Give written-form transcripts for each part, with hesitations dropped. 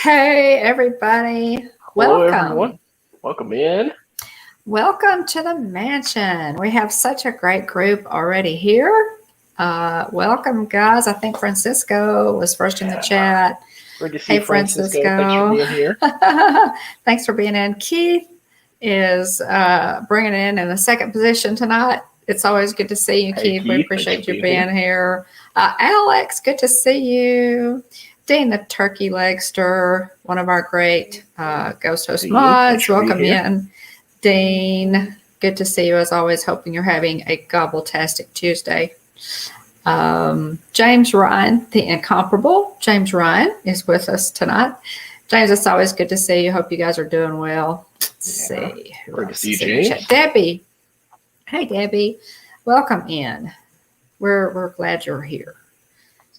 Hey, everybody. Hello, Welcome. everyone. Welcome in. Welcome to the mansion. We have such a great group already here. Welcome, guys. I think Francisco was first in the chat. Great to see Hey, Francisco. Francisco. Thanks for being here. Thanks for being in. Keith is bringing in the second position tonight. It's always good to see you, Hey, Keith. We Keith. appreciate you being here. Alex, good to see you. Dean the Turkey Legster, one of our great Ghost Host mods. Welcome in, Dean. Good to see you as always. Hoping you're having a gobble-tastic Tuesday. James Ryan, the incomparable James Ryan, is with us tonight. James, it's always good to see you. Hope you guys are doing well. Let's see. Great to see you, James. Debbie. Hey, Debbie. Welcome in. We're glad you're here.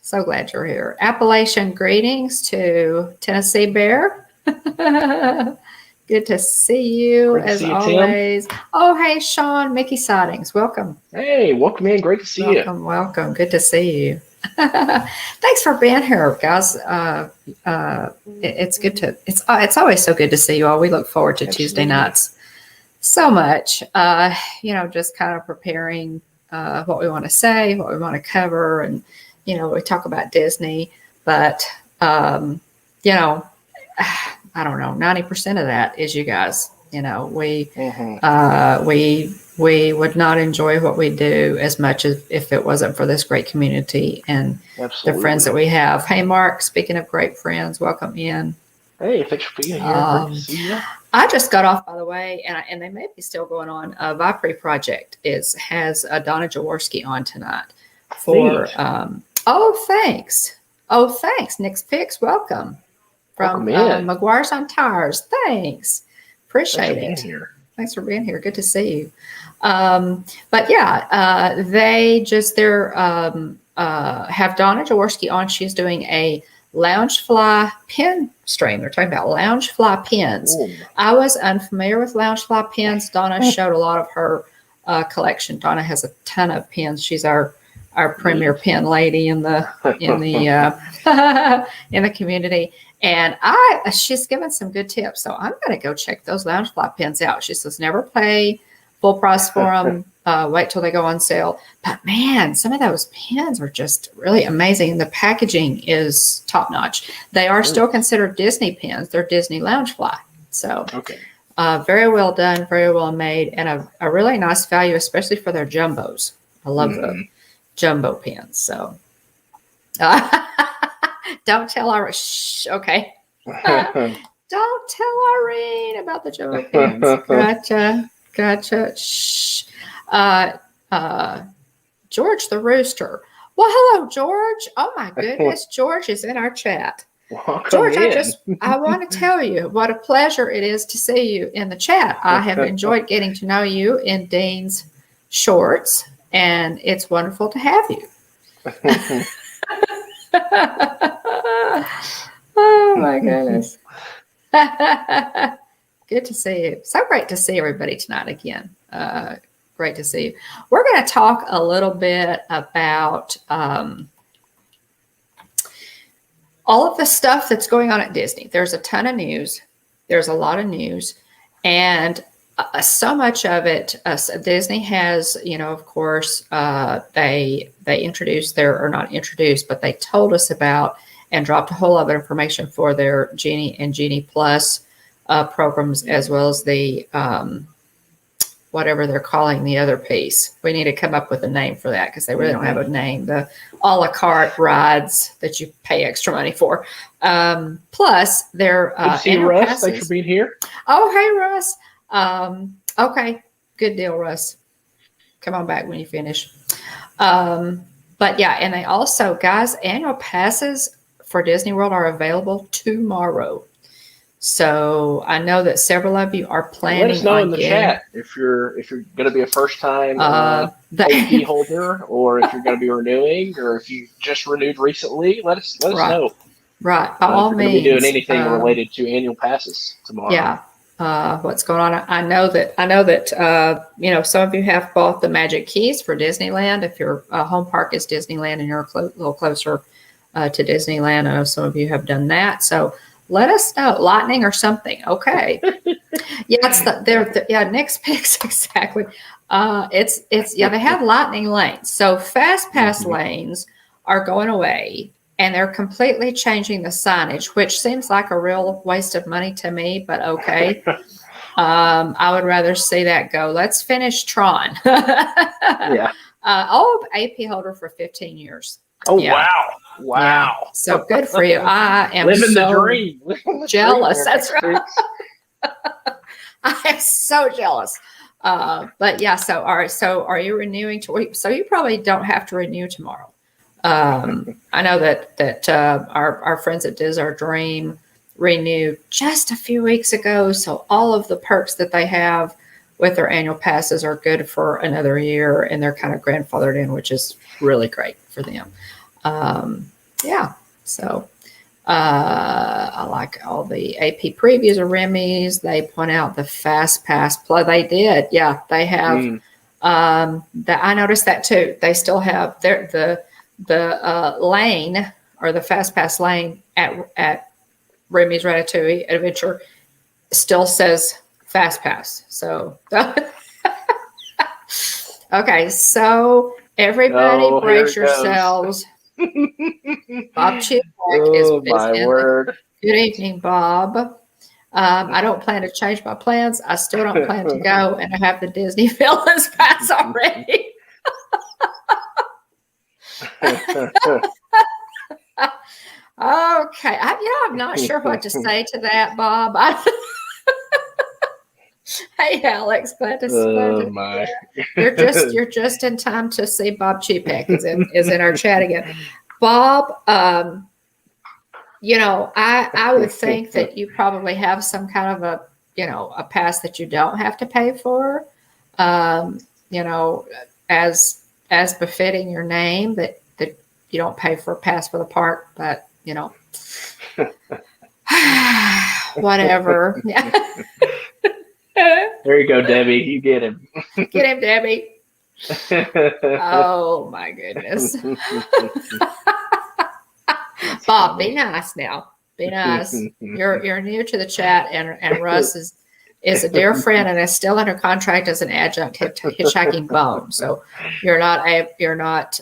So glad you're here. Appalachian greetings to Tennessee Bear. Good to see you as always. Tim. Oh, hey, Sean, Mickey Sightings. Welcome. Hey, welcome in. Great to see you. Welcome. Good to see you. Thanks for being here, guys. It's good to. It's always so good to see you all. We look forward to Tuesday nights so much. Just kind of preparing what we want to say, what we want to cover, and we talk about Disney, but, I don't know, 90% of that is you guys. We would not enjoy what we do as much as if it wasn't for this great community and the friends that we have. Hey, Mark, speaking of great friends, welcome in. Hey, thanks for being here. Great to see you. I just got off, by the way, and they may be still going on. Vipre Project has Donna Jaworski on tonight for... thanks. Nick's Picks, welcome. From McGuire's on Tires. Thanks. Appreciate it. Thanks for being here. Good to see you. They have Donna Jaworski on. She's doing a Loungefly pen stream. They're talking about Loungefly pens. Ooh. I was unfamiliar with Loungefly pens. Donna showed a lot of her collection. Donna has a ton of pens. She's our premier pen lady in the in the community, and she's given some good tips. So I'm going to go check those Loungefly pens out. She says never pay full price for them. Wait till they go on sale. But man, some of those pens are just really amazing, and the packaging is top notch. They are still considered Disney pens. They're Disney Loungefly. So very well done, very well made, and a really nice value, especially for their jumbos. I love them. Jumbo pens. So don't tell Irene. Okay. Don't tell Irene about the jumbo pens. Gotcha. Shh. George the Rooster. Well, hello, George. Oh my goodness. George is in our chat. George, I want to tell you what a pleasure it is to see you in the chat. I have enjoyed getting to know you in Dean's shorts, and it's wonderful to have you. Oh my goodness. Good to see you. So great to see everybody tonight again. Great to see you. We're going to talk a little bit about all of the stuff that's going on at Disney. There's a ton of news. There's a lot of news. And so much of it, Disney has, of course, they introduced but they told us about and dropped a whole lot of information for their Genie and Genie Plus programs, as well as the whatever they're calling the other piece. We need to come up with a name for that because they really don't have a name. The a la carte rides that you pay extra money for. Plus, their Russ, passes. thanks for being here. Oh, hey, Russ. Okay, good deal, Russ. Come on back when you finish. But yeah, and they also, guys, annual passes for Disney World are available tomorrow. So I know that several of you are planning. Let us know in the chat if you're going to be a first time AP holder, or if you're going to be renewing, or if you just renewed recently. Let us know. Right, by all means. If you're going to be doing anything related to annual passes tomorrow. Yeah. What's going on? I know that some of you have bought the Magic Keys for Disneyland. If your home park is Disneyland and you're a little closer to Disneyland, I know some of you have done that. So let us know, lightning or something. Okay. Yeah, it's Nick's picks exactly. It's they have lightning lanes. So fast pass lanes are going away, and they're completely changing the signage, which seems like a real waste of money to me, but okay. I would rather see that go. Let's finish Tron. Yeah. AP holder for 15 years. Oh, yeah. Wow. Yeah. So good for you. I am living so the dream. jealous. That's right. I am so jealous. But yeah, so all right. So are you renewing so you probably don't have to renew tomorrow. I know that our friends at Diz Our Dream renewed just a few weeks ago. So all of the perks that they have with their annual passes are good for another year, and they're kind of grandfathered in, which is really great for them. Yeah. So I like all the AP previews of Remy's. They point out the Fast Pass play. They did. Yeah, they have. I noticed that too. They still have the lane, or the Fast Pass lane at Remy's Ratatouille Adventure still says Fast Pass. So okay, so everybody brace yourselves. Bob Chipek is word. Good evening, Bob. I don't plan to change my plans. I still don't plan to go, and I have the Disney Villains pass already. Okay, I'm not sure what to say to that, Bob. Hey, Alex, glad to see you. You're just in time to see Bob Chipek is in our chat again. Bob, I would think that you probably have some kind of a pass that you don't have to pay for, as befitting your name, that you don't pay for a pass for the park, but whatever. There you go, Debbie. You get him. Get him, Debbie. Oh my goodness. Bob, be nice now. Be nice. You're new to the chat, and Russ is a dear friend and is still under contract as an adjunct Hitchhiking Bones. So you're not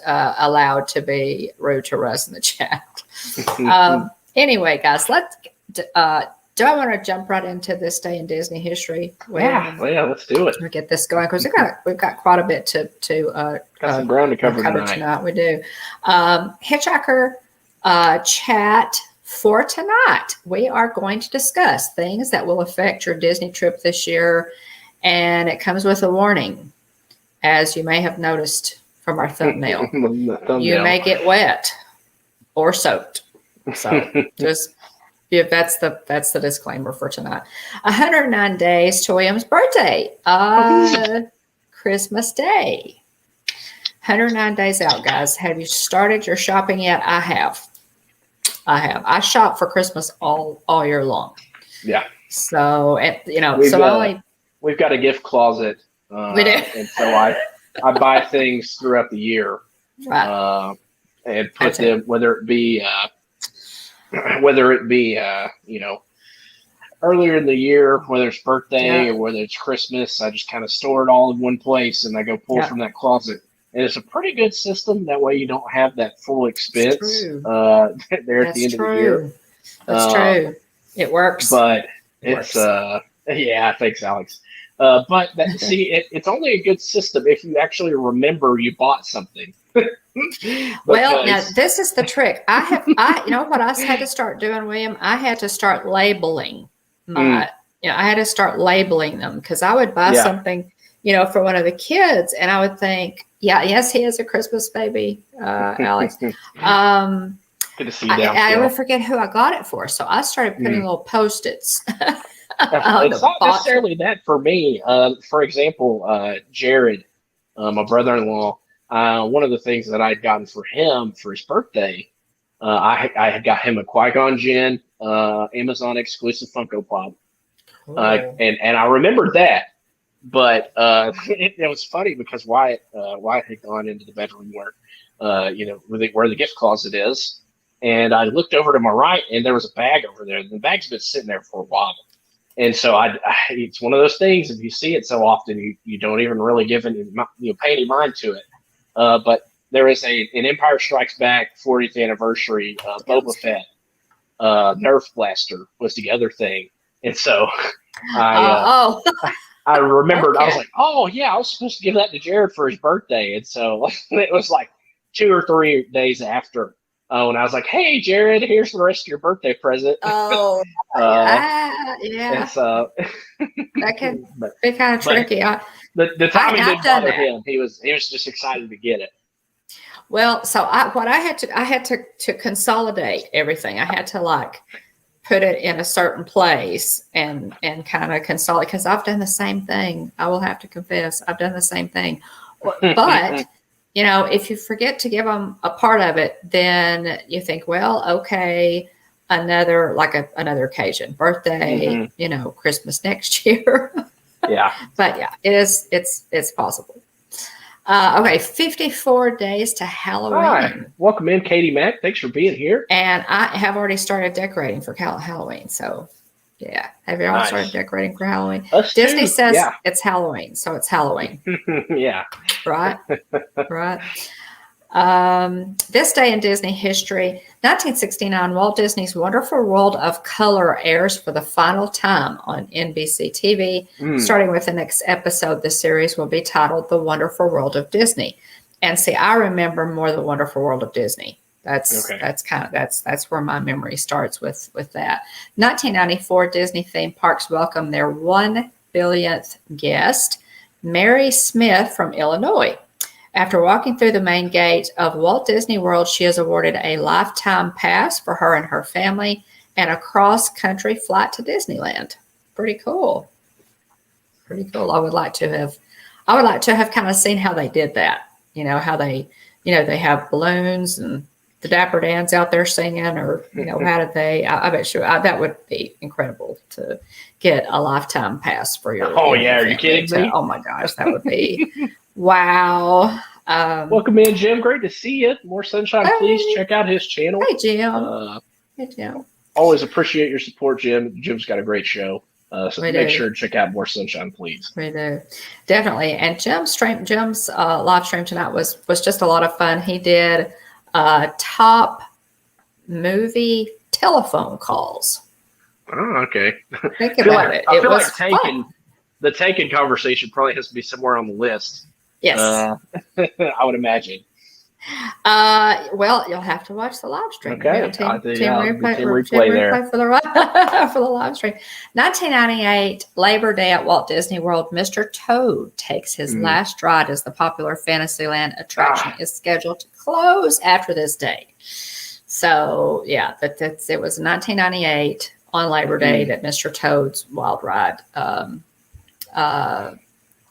allowed to be rude to Russ in the chat. Anyway, guys, do I want to jump right into this day in Disney history? Yeah, let's do it. We'll get this going because we've got quite a bit to got some ground to cover tonight. We do. Hitchhiker chat for tonight. We are going to discuss things that will affect your Disney trip this year, and it comes with a warning, as you may have noticed from our thumbnail. You may get wet or soaked. So just. Yeah, that's the disclaimer for tonight. 109 days to William's birthday. Christmas Day. 109 days out, guys. Have you started your shopping yet? I have. I shop for Christmas all year long. Yeah. So we've got a gift closet. We do. And so I buy things throughout the year. Right. And put them, whether it be earlier in the year, whether it's birthday or whether it's Christmas, I just kind of store it all in one place, and I go pull from that closet. And it's a pretty good system. That way you don't have that full expense there at the end of the year. That's true. It works. But thanks, Alex. But it's only a good system if you actually remember you bought something. Well, now this is the trick. I what I had to start doing, William? I had to start labeling I had to start labeling them, because I would buy something, for one of the kids, and I would think, yes, he is a Christmas baby, Alex. Good to see you. I would forget who I got it for, so I started putting little Post-its. It's not necessarily that for me. For example, Jared, my brother-in-law. One of the things that I'd gotten for him for his birthday, I had got him a Qui-Gon Jinn Amazon exclusive Funko Pop. Cool. And I remembered that, but it was funny because Wyatt had gone into the bedroom where the gift closet is, and I looked over to my right, and there was a bag over there. The bag's been sitting there for a while. And so it's one of those things, if you see it so often, you don't even really pay any mind to it. But there is an Empire Strikes Back 40th anniversary Boba Fett Nerf blaster was the other thing. And so I remembered, I was like, oh, yeah, I was supposed to give that to Jared for his birthday. And so it was like 2 or 3 days after when I was like, hey, Jared, here's the rest of your birthday present. Oh, yeah. And so, that can be kind of tricky. The timing didn't bother him. He was just excited to get it. Well, so I had to consolidate everything. I had to like put it in a certain place and kind of consolidate, because I've done the same thing. I will have to confess, I've done the same thing. But you know, if you forget to give them a part of it, then you think, well, okay, another occasion, birthday, you know, Christmas next year. Yeah. But yeah, it's possible. Okay, 54 days to Halloween. Hi. Welcome in, Katie Mack. Thanks for being here. And I have already started decorating for Halloween. So, yeah. Have you already started decorating for Halloween? Disney says it's Halloween, so it's Halloween. Yeah. Right? Right. This day in Disney history, 1969, Walt Disney's Wonderful World of Color airs for the final time on NBC TV. Starting with the next episode, the series will be titled The Wonderful World of Disney. And see, I remember more The Wonderful World of Disney. That's where my memory starts with that. 1994, Disney theme parks welcome their 1 billionth guest, Mary Smith from Illinois. After walking through the main gate of Walt Disney World, she is awarded a lifetime pass for her and her family and a cross-country flight to Disneyland. Pretty cool. Pretty cool. I would like to have kind of seen how they did that. You know, how they have balloons and the Dapper Dans out there singing, or, you know, how did they, I bet you that would be incredible to get a lifetime pass for your. Oh, yeah. Are you kidding me? Oh, my gosh. That would be. Wow. Welcome in, Jim. Great to see you. More sunshine, please. Check out his channel. Hey, Jim. Hey, Jim. Always appreciate your support, Jim. Jim's got a great show. So make sure to check out More Sunshine, please. We do. Definitely. And Jim's live stream tonight was just a lot of fun. He did top movie telephone calls. Oh, okay. Think about it. I feel like the Taken conversation probably has to be somewhere on the list. Yes. I would imagine. Well, you'll have to watch the live stream. Okay. Team replay there for the live stream. 1998, Labor Day at Walt Disney World. Mr. Toad takes his last ride as the popular Fantasyland attraction is scheduled to close after this date. So, yeah, it was 1998 on Labor Day that Mr. Toad's Wild Ride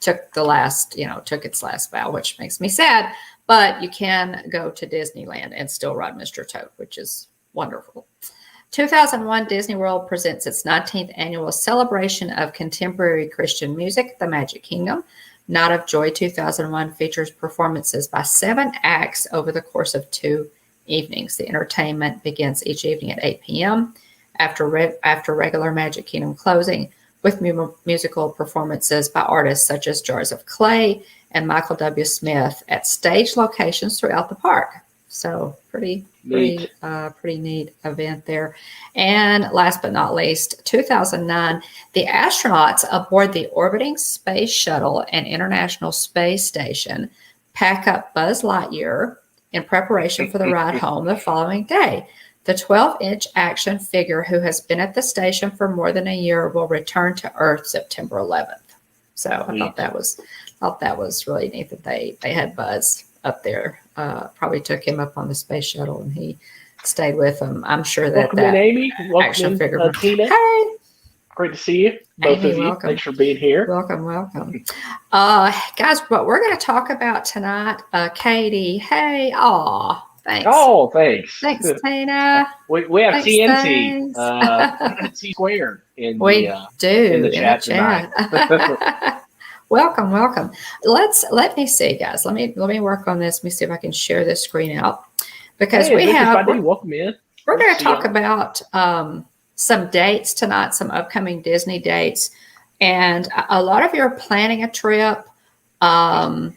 took its last bow, which makes me sad. But you can go to Disneyland and still ride Mr. Toad, which is wonderful. 2001, Disney World presents its 19th annual celebration of contemporary Christian music, The Magic Kingdom. Night of Joy 2001 features performances by 7 acts over the course of 2 evenings. The entertainment begins each evening at 8 p.m. after regular Magic Kingdom closing, with musical performances by artists such as Jars of Clay and Michael W. Smith at stage locations throughout the park. So pretty neat event there. And last but not least, 2009, the astronauts aboard the orbiting space shuttle and International Space Station pack up Buzz Lightyear in preparation for the ride home the following day. The 12-inch action figure, who has been at the station for more than a year, will return to Earth September 11th. So I thought that was really neat that they had Buzz up there. Probably took him up on the space shuttle, and he stayed with them. I'm sure that welcome in, Amy. Action figure. Tina. Hey, great to see you, both Amy, of you. welcome. Thanks for being here. Welcome. Guys, what we're going to talk about tonight, Katie. Hey, thanks. Oh, thanks. Thanks, Tina. We have TNT, T squared in the chat tonight. Welcome. Let me see, guys. Let me work on this. Let me see if I can share this screen out. because Hey, we're welcome in. going to talk about some dates tonight, some upcoming Disney dates. And a lot of you are planning a trip. And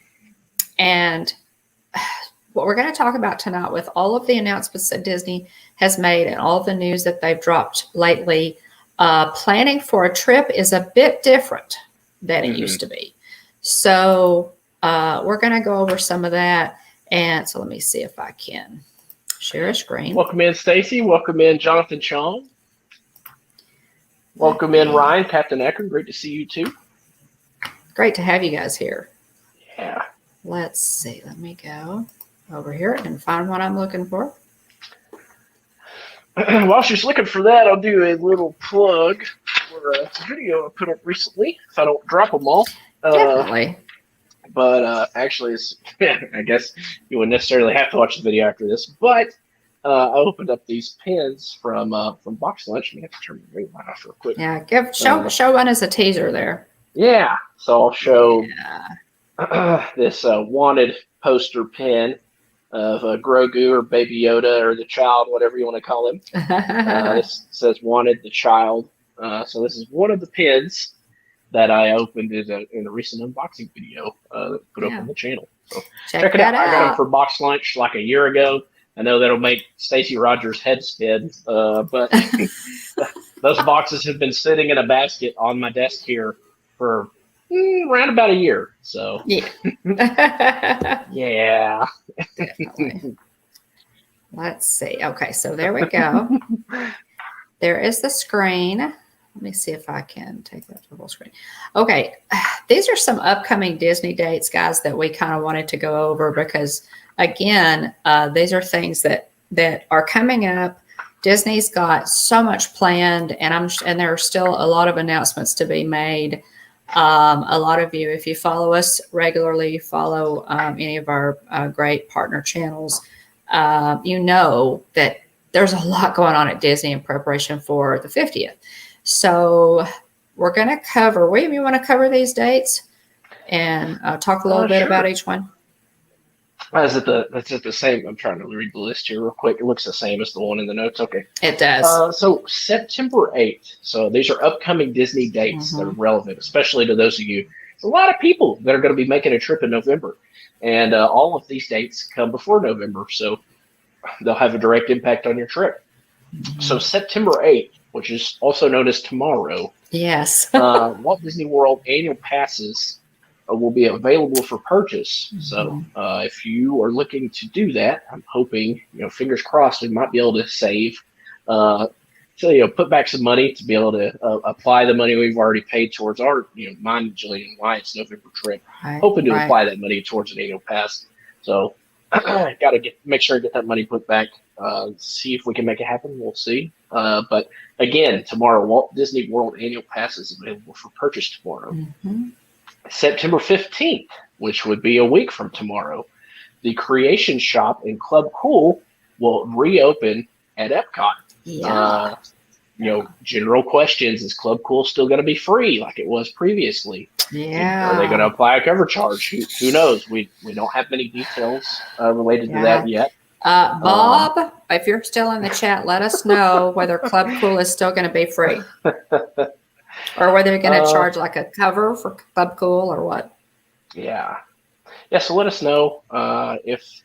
what we're going to talk about tonight, with all of the announcements that Disney has made and all of the news that they've dropped lately, planning for a trip is a bit different than it used to be. So we're going to go over some of that. And so let me see if I can share a screen. Welcome in, Stacy. Welcome in, Jonathan Chong. Welcome in, Ryan, Captain Ecker. Great to see you too. Great to have you guys here. Yeah. Let's see. Let me go over here and find what I'm looking for. While she's looking for that, I'll do a little plug for a video I put up recently, if I don't drop them all. Definitely. But actually, I guess you wouldn't necessarily have to watch the video after this. But I opened up these pins from Box Lunch. I have to turn the ring off real quick. Yeah, show one as a teaser there. Yeah, so I'll show this wanted poster pin of Grogu or Baby Yoda or the child, whatever you want to call him. This says wanted the child. So this is one of the pins that I opened in a recent unboxing video that put up on the channel. So check it out. I got them for Box Lunch like a year ago. I know that'll make Stacey Rogers' head spin, but those boxes have been sitting in a basket on my desk here for around about a year. So yeah. Yeah. Definitely. Let's see. Okay, so there we go. There is the screen. Let me see if I can take that to full screen. Okay, these are some upcoming Disney dates, guys, that we kind of wanted to go over because, again, these are things that are coming up. Disney's got so much planned, and there are still a lot of announcements to be made. A lot of you, if you follow us regularly, follow any of our great partner channels, you know that there's a lot going on at Disney in preparation for the 50th. So we're going to cover, William, you want to cover these dates and talk a little bit about each one? Is it the same? I'm trying to read the list here real quick. It looks the same as the one in the notes. Okay. It does. So September 8th. So these are upcoming Disney dates that are relevant, especially to those of you. There's a lot of people that are going to be making a trip in November. And all of these dates come before November. So they'll have a direct impact on your trip. So September 8th, which is also known as tomorrow. Yes. Walt Disney World annual passes will be available for purchase. So if you are looking to do that, I'm hoping, fingers crossed, we might be able to save. Put back some money to be able to apply the money we've already paid towards our, mine, Jillian, and Wyatt's November trip. Hoping to apply that money towards an annual pass. So got to make sure I get that money put back. See if we can make it happen. We'll see. But again, tomorrow, Walt Disney World annual pass is available for purchase tomorrow. September 15th, which would be a week from tomorrow, the Creation Shop in Club Cool will reopen at Epcot. Yeah. General questions: is Club Cool still going to be free like it was previously? Yeah. Are they going to apply a cover charge? Who knows? We don't have many details related to that yet. Bob, if you're still in the chat, let us know whether Club Cool is still going to be free. Or whether you're going to charge like a cover for Club Cool or what? Yeah. So let us know if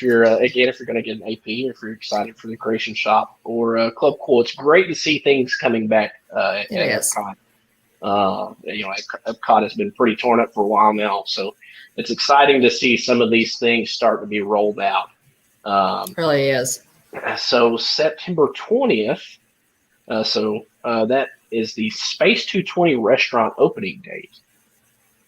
you're going to get an AP, if you're excited for the Creation Shop or Club Cool. It's great to see things coming back at Epcot. Epcot has been pretty torn up for a while now, so it's exciting to see some of these things start to be rolled out. Really is. So September 20th. That is the Space 220 restaurant opening date.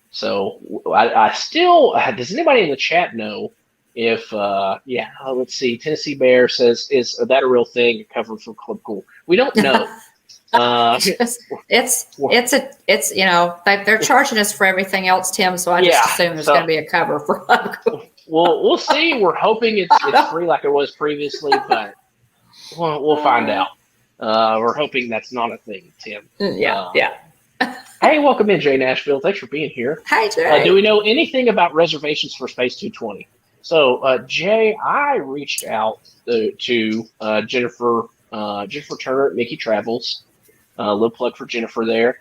So I still, does anybody in the chat know if, let's see, Tennessee Bear says, is that a real thing, a cover for Club Cool? We don't know. They're charging us for everything else, Tim, so I just assume there's going to be a cover for Club Cool. We'll see. We're hoping it's free like it was previously, but we'll find out. We're hoping that's not a thing, Tim. Hey, welcome in, Jay Nashville. Thanks for being here. Hi, Jay. Do we know anything about reservations for Space 220? So, Jay, I reached out to Jennifer Turner at Mickey Travels. Little plug for Jennifer there.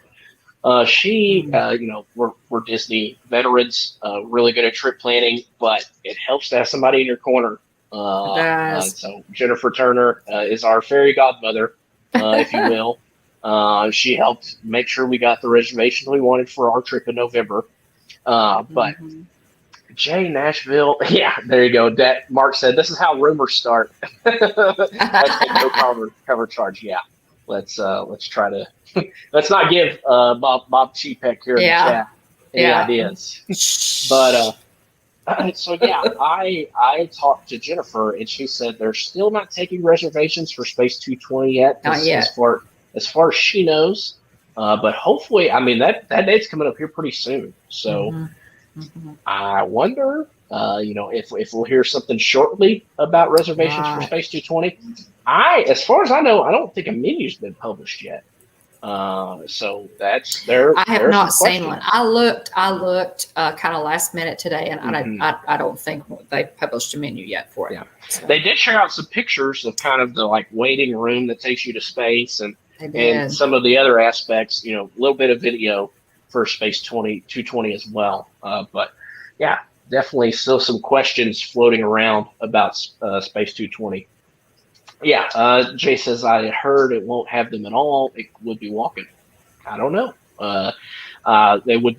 She, we're Disney veterans, really good at trip planning, but it helps to have somebody in your corner. It does. So Jennifer Turner is our fairy godmother, if you will. She helped make sure we got the reservation we wanted for our trip in November. But Jay Nashville, yeah, there you go. That Mark said this is how rumors start. Hashtag no cover charge. Yeah, let's try to let's not give Bob Chepek here in the chat any ideas. But so yeah, I talked to Jennifer and she said they're still not taking reservations for Space 220 yet. Not yet. As far as she knows. But hopefully, I mean that date's coming up here pretty soon. So I wonder, if we'll hear something shortly about reservations for Space 220. As far as I know, I don't think a menu's been published yet. So that's there. I have not seen one. I looked kind of last minute today, and I don't think they published a menu yet for it. Yeah, so. They did share out some pictures of kind of the like waiting room that takes you to space, and some of the other aspects. A little bit of video for Space 220 as well. But yeah, definitely still some questions floating around about Space 220. Yeah, Jay says, I heard it won't have them at all. It would be walking. I don't know. That would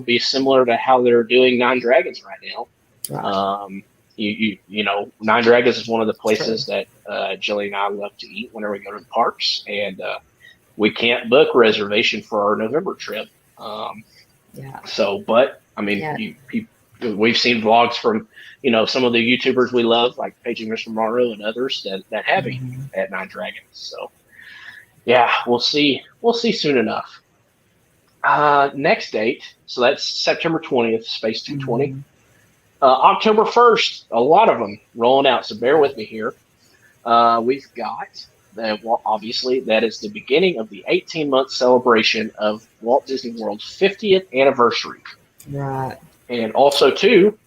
be similar to how they're doing Nine Dragons right now. Right. Nine Dragons is one of the places that Jillian and I love to eat whenever we go to the parks, and we can't book reservation for our November trip. So, but I mean, we've seen vlogs from some of the YouTubers we love, like Paging Mr. Morrow and others that have eaten at Nine Dragons. So, yeah, we'll see soon enough. Next date, so that's September 20th, Space 220. October 1st, a lot of them rolling out. So bear with me here. We've got. Obviously, that is the beginning of the 18-month celebration of Walt Disney World's 50th anniversary. Right. And also, too,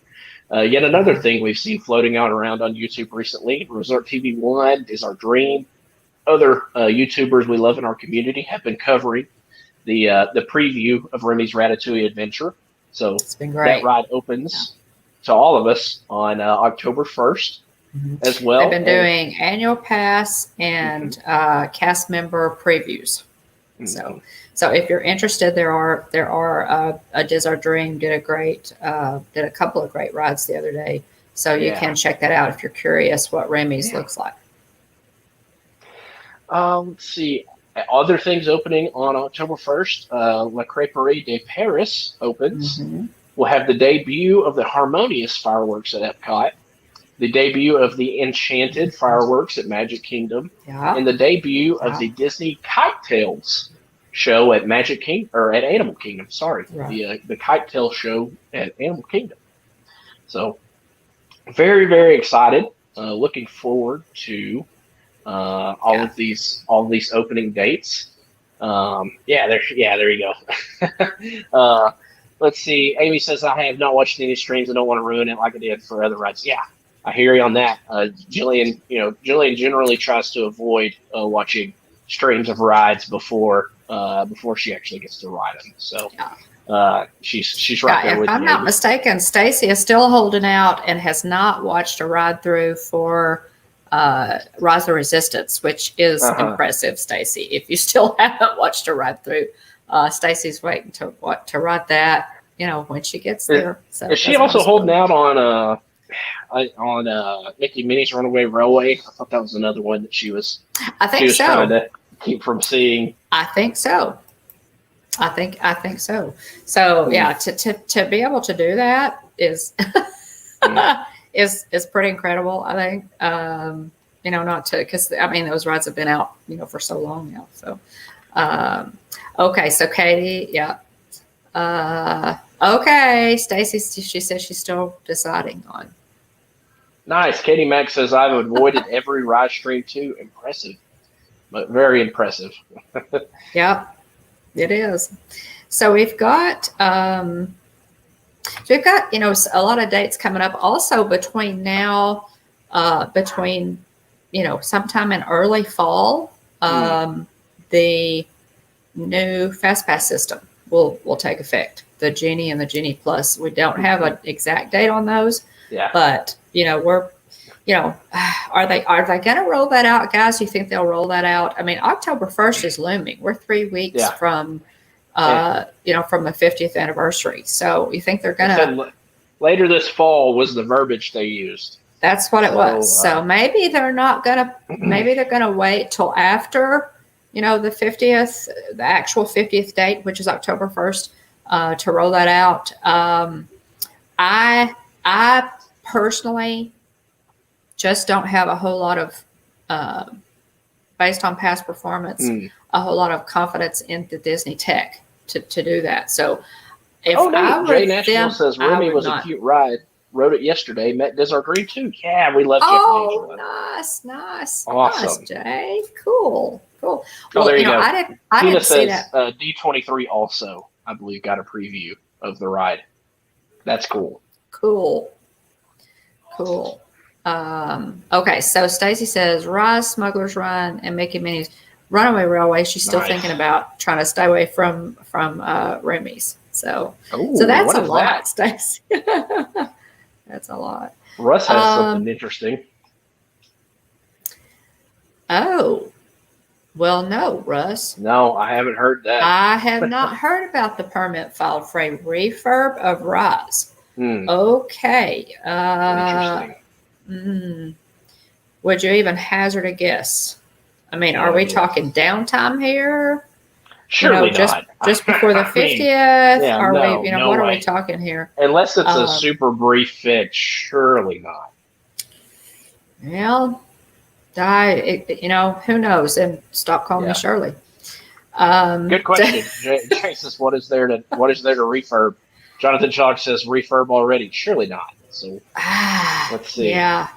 yet another thing we've seen floating out around on YouTube recently, Resort TV 1 is our dream. Other YouTubers we love in our community have been covering the preview of Remy's Ratatouille adventure. So it's been great. That ride opens to all of us on October 1st. As well. They've been doing annual pass and cast member previews. So if you're interested, there are a Diz Dream did a couple of great rides the other day. So you can check that out if you're curious what Remy's looks like. Let's see. Other things opening on October 1st. La Crêperie de Paris opens. We'll have the debut of the Harmonious fireworks at Epcot. The debut of the Enchanted fireworks at Magic Kingdom, and the debut of the Disney Kite Tales show at at Animal Kingdom. Sorry, the Kite Tales show at Animal Kingdom. So, very, very excited. Looking forward to all of these opening dates. There you go. Let's see. Amy says, I have not watched any streams. I don't want to ruin it like I did for other rides. Yeah. I hear you on that. Jillian generally tries to avoid watching streams of rides before she actually gets to ride them. So she's right there with me. If I'm not mistaken, Stacy is still holding out and has not watched a ride through for Rise of Resistance, which is impressive, Stacy. If you still haven't watched a ride through, Stacy's waiting to ride that. When she gets there. So is she also holding out on Mickey Minnie's Runaway Railway? I thought that was another one that she was. I think so. Trying to keep from seeing. I think so. I think so. So yeah, to be able to do that is is pretty incredible. I think because those rides have been out for so long now. So okay, so Katie, okay, Stacy, she says she's still deciding on. Nice. Katie Mack says, I've avoided every ride stream too. Impressive, but very impressive. Yep, it is. So we've got So we've got, a lot of dates coming up also between now, sometime in early fall, the new FastPass system will take effect. The Genie and the Genie Plus. We don't have an exact date on those. Yeah. But, are they going to roll that out, guys? You think they'll roll that out? I mean, October 1st is looming. We're 3 weeks from from the 50th anniversary. So you think they're going to later this fall was the verbiage they used. That's what it was. So maybe they're not going to, maybe they're going to wait till after, the 50th, the actual 50th date, which is October 1st, to roll that out. I personally just don't have a whole lot of, based on past performance, a whole lot of confidence in the Disney tech to do that. So if Jay National says Remy was a cute ride. Rode it yesterday. Met Dizzard Green too. Yeah, we love Jeff and Angela. Nice. Awesome. Nice, Jay. Cool. Oh, there you go. I didn't see that. D23 also, I believe, got a preview of the ride. That's cool. Cool. Okay, so Stacy says Rise, Smuggler's Run, and Mickey Minnie's Runaway Railway. She's still thinking about trying to stay away from Remy's. So that's a lot, Stacy. That's a lot. Russ has something interesting. Oh, well, no, Russ. No, I haven't heard that. I have not heard about the permit filed for a refurb of Rise. Okay. Interesting. Would you even hazard a guess? I mean, are we talking downtime here? Surely not. Just before the 50th? What are we talking here? Unless it's a super brief fix, surely not. Well, who knows? And stop calling me Shirley. Good question. Jay says, what is there to refurb? Jonathan Chalk says refurb already. Surely not. So let's see. Yeah.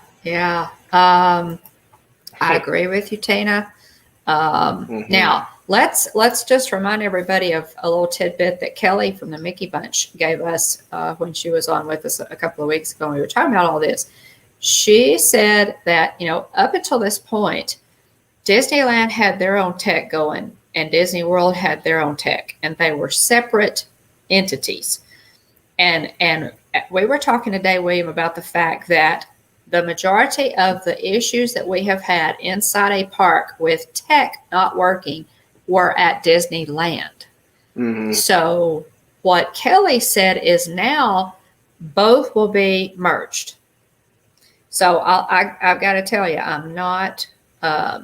I agree with you, Tina. Now let's just remind everybody of a little tidbit that Kelly from the Mickey Bunch gave us when she was on with us a couple of weeks ago. And we were talking about all this. She said that, up until this point, Disneyland had their own tech going and Disney World had their own tech, and they were separate entities. And we were talking today, William, about the fact that the majority of the issues that we have had inside a park with tech not working were at Disneyland. So what Kelly said is now both will be merged. So I've got to tell you, I'm not, right,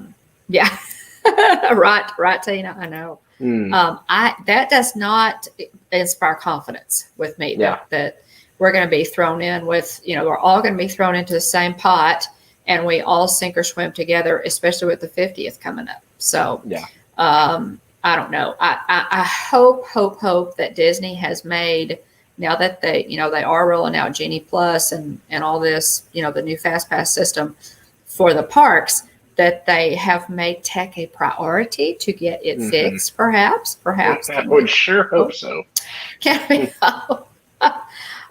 Tina, I know. That does not inspire confidence with me that we're going to be thrown in with, we're all going to be thrown into the same pot and we all sink or swim together, especially with the 50th coming up. So, I don't know. I hope that Disney has made, now that they are rolling out Genie Plus and all this, the new FastPass system for the parks, that they have made tech a priority to get it fixed, perhaps. I would sure hope so. Can we hope?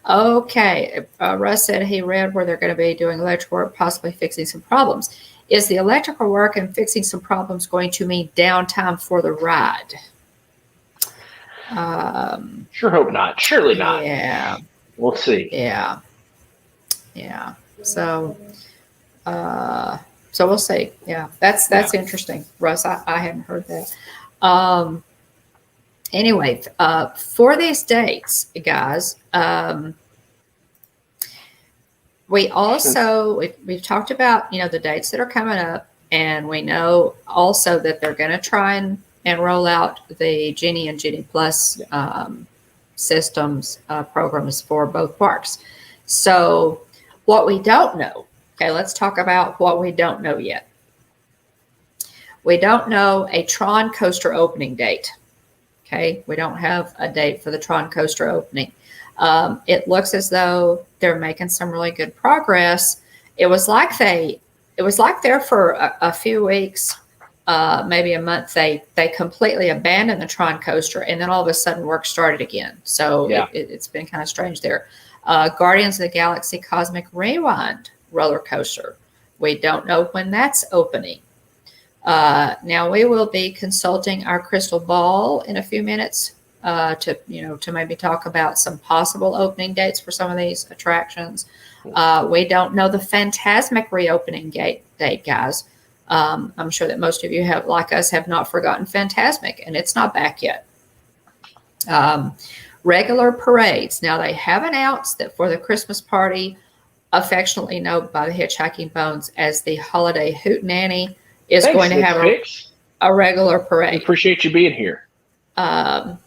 Okay. Russ said he read where they're going to be doing electrical work, possibly fixing some problems. Is the electrical work and fixing some problems going to mean downtime for the ride? Sure hope not. Surely not. Yeah. We'll see. Yeah. So we'll see. Yeah. That's interesting, Russ. I hadn't heard that. Anyway, for these dates, guys, we also, we've talked about, the dates that are coming up, and we know also that they're going to try and roll out the Genie and Genie Plus systems programs for both parks. So what we don't know, okay, let's talk about what we don't know yet. We don't know a Tron coaster opening date. Okay, we don't have a date for the Tron coaster opening. It looks as though they're making some really good progress. It was like there for a few weeks maybe a month, they completely abandoned the Tron coaster, and then all of a sudden work started again. So it's been kind of strange there. Guardians of the Galaxy Cosmic Rewind roller coaster. We don't know when that's opening. Now we will be consulting our crystal ball in a few minutes to maybe talk about some possible opening dates for some of these attractions. We don't know the Fantasmic reopening date, guys. I'm sure that most of you have, like us, have not forgotten Fantasmic, and it's not back yet. Regular parades. Now, they have announced that for the Christmas party, affectionately known by the Hitchhiking Bones as the Holiday Hootenanny, is going to have a regular parade. Appreciate you being here. But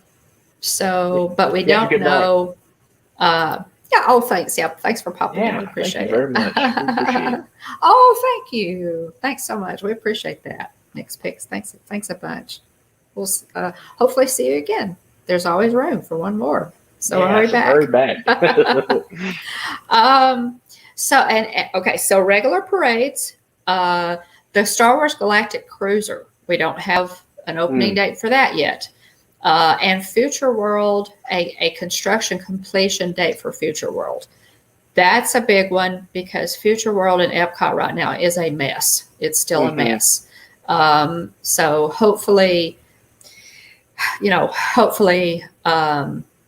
we don't know. Thanks. Yeah, thanks for popping in. We appreciate it. Very much. We appreciate it. Oh, thank you. Thanks so much. We appreciate that. Next picks. Thanks a bunch. We'll hopefully see you again. There's always room for one more. So hurry back. So regular parades. The Star Wars Galactic Cruiser. We don't have an opening date for that yet. And Future World, a construction completion date for Future World. That's a big one because Future World and Epcot right now is a mess. It's still a mess. So hopefully they'll,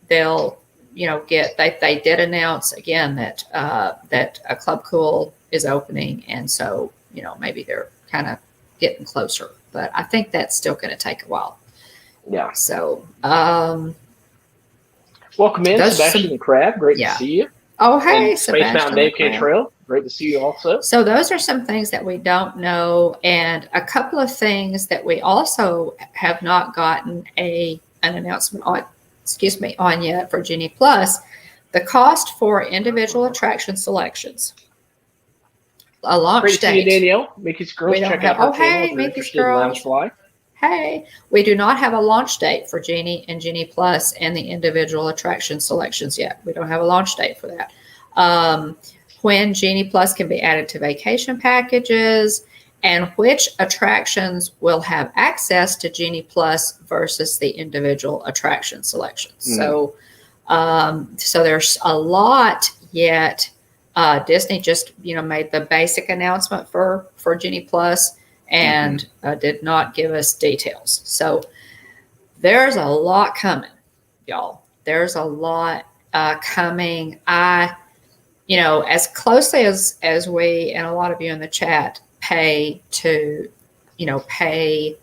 they did announce again that a Club Cool is opening. And so, maybe they're kind of getting closer, but I think that's still going to take a while. Yeah. So, welcome in, Sebastian and Crab. Great to see you. Oh, hey, and Space Mountain Dave Cantrell. Great to see you also. So those are some things that we don't know, and a couple of things that we also have not gotten an announcement on yet for Genie Plus. The cost for individual attraction selections. A launch Great date. To see you, Danielle. Mickey's Girls. Check out her channel. Mickey's Girls. Hey, we do not have a launch date for Genie and Genie Plus and the individual attraction selections yet. We don't have a launch date for that. When Genie Plus can be added to vacation packages, and which attractions will have access to Genie Plus versus the individual attraction selections. So there's a lot yet. Disney just made the basic announcement for Genie Plus. And did not give us details. So there's a lot coming, y'all. There's a lot coming. As closely as we and a lot of you in the chat pay to, we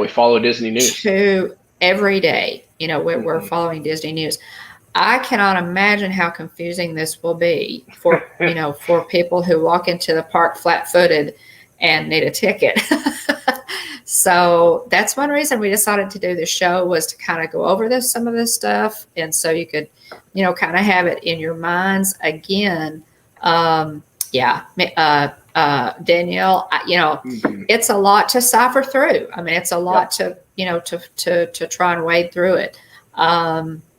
follow Disney News to every day. We're following Disney News. I cannot imagine how confusing this will be for for people who walk into the park flat-footed and need a ticket. So that's one reason we decided to do this show, was to kind of go over some of this stuff. And so you could, kind of have it in your minds again. Danielle, it's a lot to cipher through. I mean, it's a lot to try and wade through it.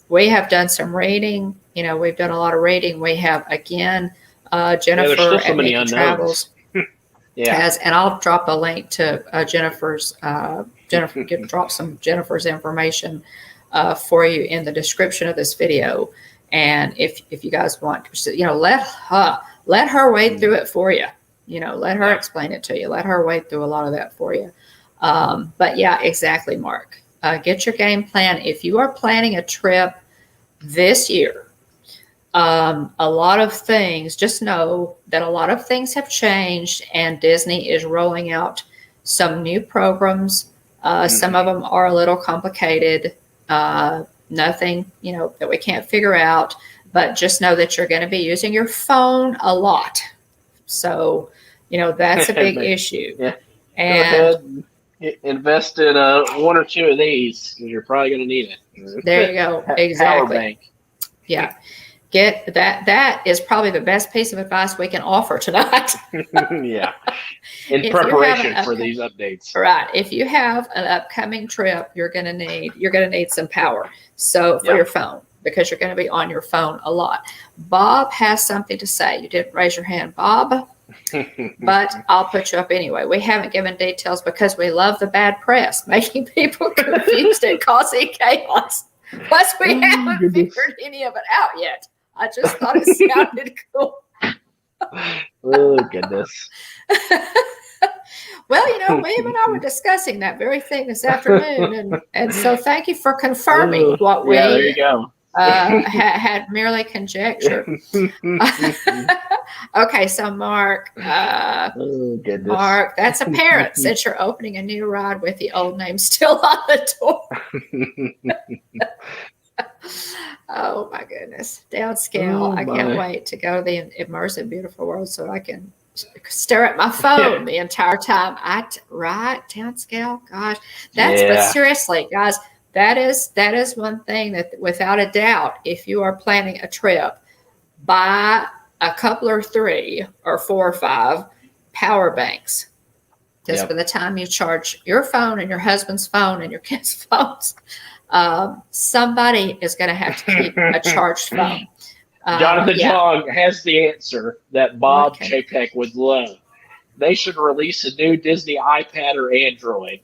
We have done some reading, we've done a lot of reading. We have, again, Jennifer at Mickey Travels. And I'll drop a link to Jennifer's. Jennifer can drop some Jennifer's information for you in the description of this video. And if you guys want, let her wade through it for you. Let her explain it to you. Let her wade through a lot of that for you. But yeah, exactly, Mark. Get your game plan. If you are planning a trip this year, a lot of things, just know that a lot of things have changed, and Disney is rolling out some new programs. Some of them are a little complicated. Nothing, that we can't figure out, but just know that you're going to be using your phone a lot. So, that's a big issue. Yeah. And go ahead, invest in one or two of these, because you're probably going to need it. There you go. Exactly. Power bank. Yeah. Get that. That is probably the best piece of advice we can offer tonight. Yeah. In preparation for these updates. Right. If you have an upcoming trip, you're going to need some power. So for your phone, because you're going to be on your phone a lot. Bob has something to say. You didn't raise your hand, Bob. But I'll put you up anyway. We haven't given details because we love the bad press, making people confused and causing chaos. Plus, we haven't figured any of it out yet. I just thought it sounded cool. Oh, goodness. Well, William and I were discussing that very thing this afternoon, and so thank you for confirming what we there you go. had merely conjectured. Okay, so Mark, oh, goodness. Mark, that's apparent since you're opening a new ride with the old name still on the door. Oh my goodness, downscale! I can't wait to go to the immersive, beautiful world so I can stare at my phone the entire time. Downscale. Gosh, but seriously, guys, that is one thing that without a doubt, if you are planning a trip, buy a couple or 3 or 4 or 5 power banks. Because by the time you charge your phone and your husband's phone and your kids' phones, somebody is going to have to keep a charged phone. Jonathan Jong has the answer that Bob Chapek would love. They should release a new Disney iPad or Android.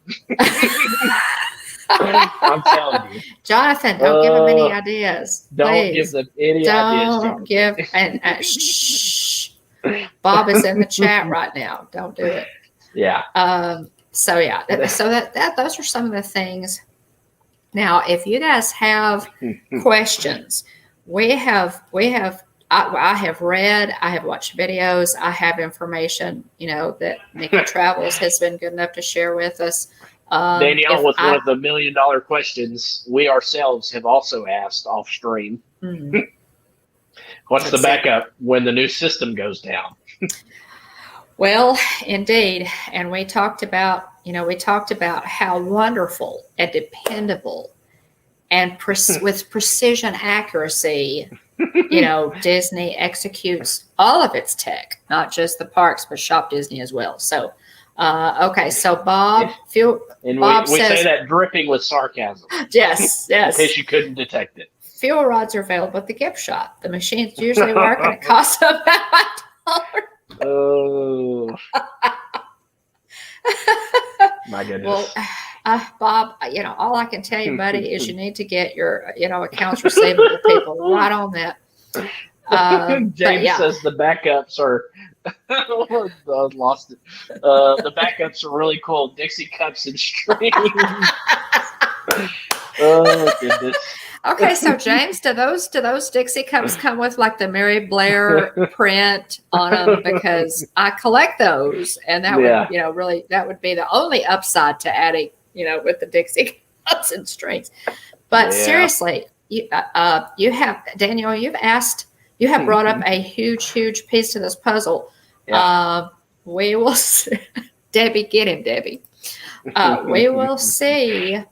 I'm telling you. Jonathan, don't give them any ideas. Don't give them any ideas. Don't give. And shh. Bob is in the chat right now. Don't do it. Yeah. So those are some of the things. Now, if you guys have questions, I have read, I have watched videos, I have information, that Nikki Travels has been good enough to share with us. Danielle, with one of the $1 million questions we ourselves have also asked off stream. Mm-hmm. What's the backup when the new system goes down? Well, indeed. And we talked about how wonderful and dependable and with precision accuracy, Disney executes all of its tech, not just the parks, but Shop Disney as well. So, so Bob, Bob we says, say that dripping with sarcasm. Yes. In case you couldn't detect it. Fuel rods are available at the gift shop. The machines usually work and it costs about $5. Oh. My goodness. Well, Bob, all I can tell you, buddy, is you need to get your, accounts receivable people right on that. James says the backups are lost it. The backups are really cool. Dixie cups and strings. Oh goodness. Okay, so James, do those Dixie cups come with like the Mary Blair print on them? Because I collect those, and that would, really, that would be the only upside to adding, with the Dixie cups and strings. But seriously, you have, Daniel, you have brought up a huge piece to this puzzle. Yeah. We will see. Debbie, get him, Debbie. We will see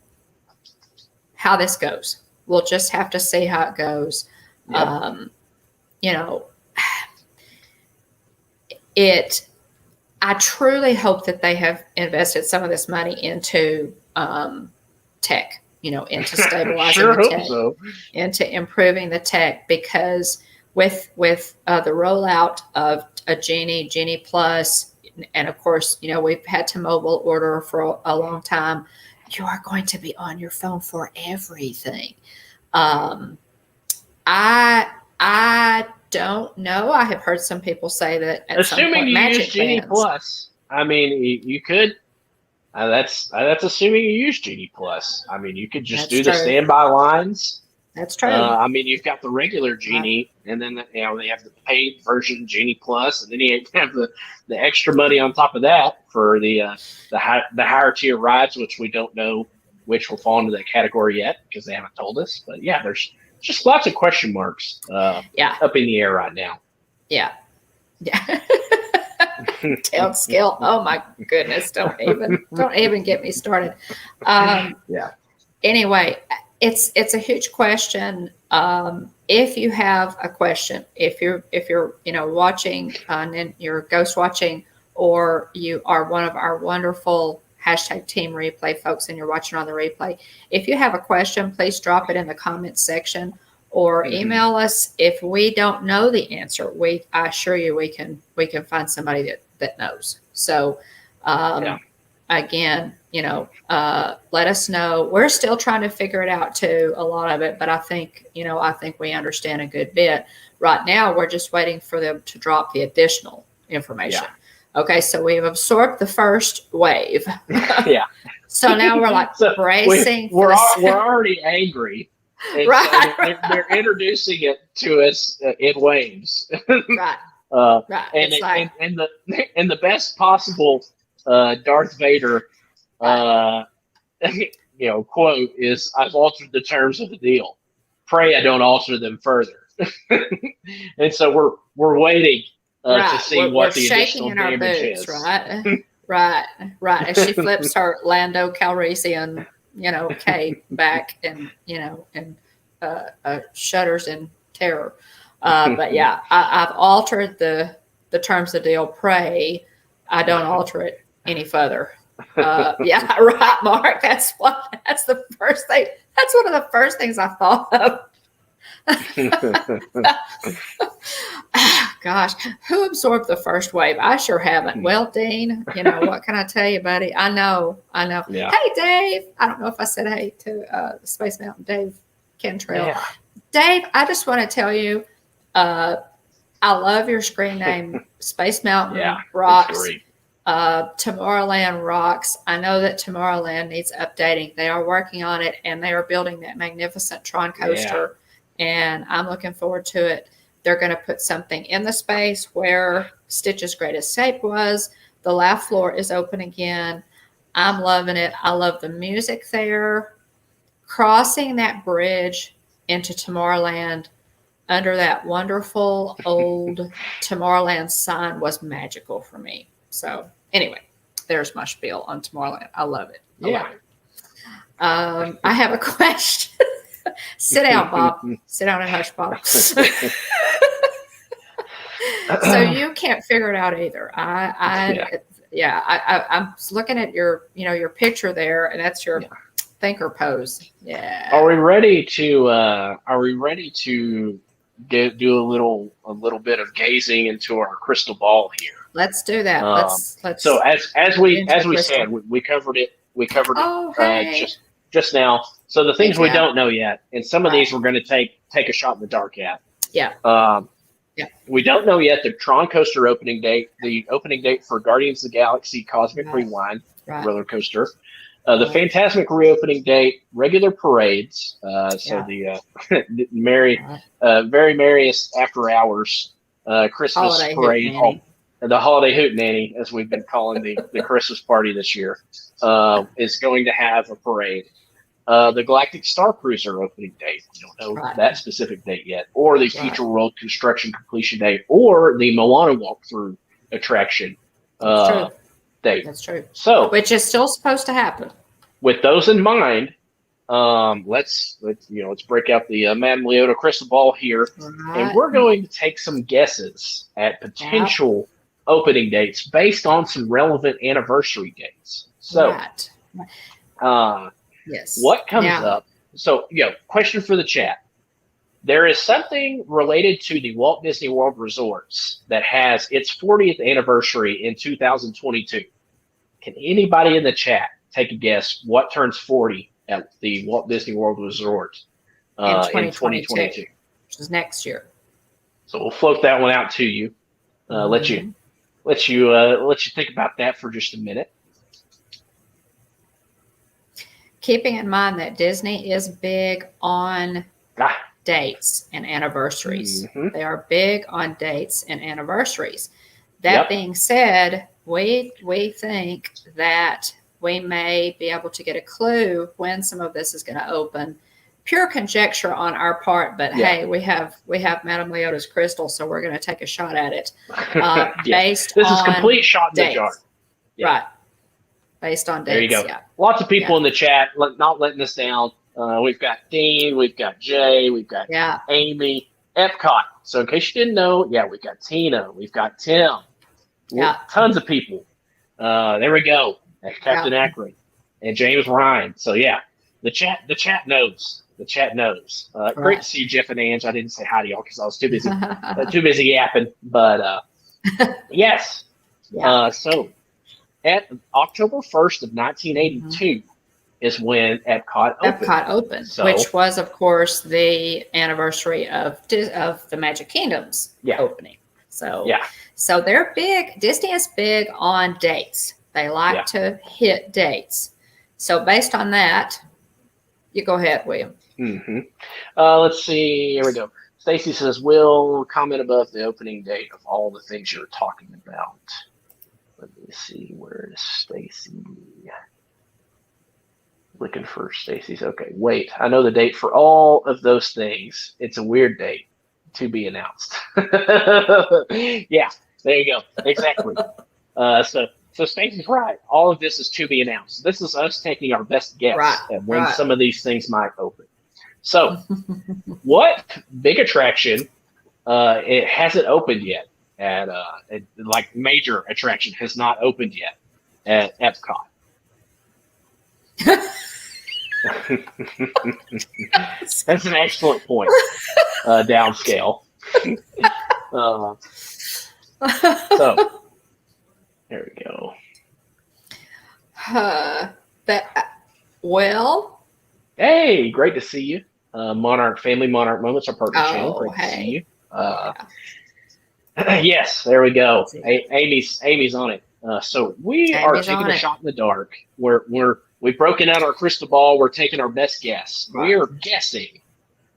how this goes. We'll just have to see how it goes. Yep. I truly hope that they have invested some of this money into tech, into stabilizing the tech, into improving the tech, because with the rollout of a Genie Plus, and of course, we've had to mobile order for a long time. You are going to be on your phone for everything. I don't know. I have heard some people say that at assuming some point, you Magic use Genie Bands, Plus. I mean, you could. That's assuming you use Genie Plus. I mean, you could just do the standby lines. That's true. I mean, you've got the regular Genie, and then they have the paid version Genie Plus, and then you have the extra money on top of that for the higher tier rides, which we don't know which will fall into that category yet because they haven't told us. But yeah, there's just lots of question marks up in the air right now. Yeah. Tailed skill. Oh my goodness! Don't even get me started. Anyway, it's a huge question. If you have a question, if you're watching and you're ghost watching, or you are one of our wonderful #team replay folks and you're watching on the replay, if you have a question, please drop it in the comments section, or email us if we don't know the answer. I assure you we can find somebody that knows. So again, let us know. We're still trying to figure it out too, a lot of it, but I think we understand a good bit. Right now, we're just waiting for them to drop the additional information. Yeah. Okay, so we've absorbed the first wave. Yeah. So now we're like bracing. We're already angry. And right. So they're introducing it to us in waves. Right. Right. And the best possible Darth Vader quote is, "I've altered the terms of the deal. Pray I don't alter them further." And so we're waiting to see what the additional damage is. Right. Right. As she flips her Lando Calrissian, cape back and shudders in terror. But yeah, I've altered the terms of the deal. Pray I don't alter it any further. Yeah, right, Mark. That's the first thing. That's one of the first things I thought of. Gosh, who absorbed the first wave? I sure haven't. Well, Dean, what can I tell you, buddy? I know. Yeah. Hey, Dave. I don't know if I said hey to Space Mountain Dave Kentrail. Yeah. Dave, I just want to tell you, I love your screen name, Space Mountain Rocks. Tomorrowland rocks. I know that Tomorrowland needs updating. They are working on it, and they are building that magnificent Tron coaster, and I'm looking forward to it. They're going to put something in the space where Stitch's Great Escape was. The laugh floor is open again. I'm loving it. I love the music there. Crossing that bridge into Tomorrowland under that wonderful old Tomorrowland sign was magical for me. So anyway, there's my spiel on Tomorrowland. I love it. I have a question. Sit down, Bob. Sit down and hush, Bob. So you can't figure it out either. I'm looking at your picture there, and that's your thinker pose. Yeah. Are we ready to do a little bit of gazing into our crystal ball here? Let's do that. Let's. So as we said, we covered it. Just now. So the things we don't know yet, and some of these we're going to take a shot in the dark at. Yeah. We don't know yet the Tron coaster opening date, the opening date for Guardians of the Galaxy Cosmic Rewind roller coaster, the Fantasmic reopening date, regular parades. The very merriest after hours Christmas holiday parade. The holiday hootenanny, as we've been calling the Christmas party this year, is going to have a parade. The Galactic Star Cruiser opening date, we don't know that specific date yet, or the Future World construction completion date, or the Moana walkthrough attraction date. That's true. So, which is still supposed to happen. With those in mind, let's break out the Madame Leota crystal ball here, and we're going to take some guesses at potential opening dates based on some relevant anniversary dates. So, yes. What comes up? So, question for the chat. There is something related to the Walt Disney World Resorts that has its 40th anniversary in 2022. Can anybody in the chat take a guess what turns 40 at the Walt Disney World Resort in 2022? Which is next year. So we'll float that one out to you. Let you think about that for just a minute. Keeping in mind that Disney is big on dates and anniversaries. Mm-hmm. They are big on dates and anniversaries. That being said, we think that we may be able to get a clue when some of this is going to open. Pure conjecture on our part, but hey, we have Madame Leota's crystal, so we're going to take a shot at it. Based this on is complete shot in dates. The jar. Right. Based on dates. There you go. Yeah. Lots of people in the chat not letting us down. We've got Dean, we've got Jay, we've got Amy, Epcot. So in case you didn't know, we've got Tina, we've got Tim. Tons of people. There we go. Captain Akron and James Ryan. So the chat knows. The chat knows. Great to see you, Jeff and Ange. I didn't say hi to y'all because I was too busy yapping. But yes. Yeah. So at October 1st of 1982 is when Epcot opened. Epcot opened, So, which was, of course, the anniversary of the Magic Kingdom's opening. So, so they're big. Disney is big on dates. They like to hit dates. So based on that, you go ahead, William. Let's see. Here we go. Stacy says, "Will comment above the opening date of all the things you're talking about." Let me see. Where is Stacy? Looking for Stacy's. Okay, wait. I know the date for all of those things. It's a weird date to be announced. Yeah, there you go. Exactly. So Stacy's right. All of this is to be announced. This is us taking our best guess at when some of these things might open. So, what big attraction? It hasn't opened yet. Like major attraction has not opened yet at Epcot. That's an excellent point. Downscale. So there we go. Well. Hey, great to see you. Family Monarch Moments, our partner channel. Great to see you. Yes, there we go. Amy's on it. So we are taking a shot in the dark. We've broken out our crystal ball. We're taking our best guess. Right. We're guessing,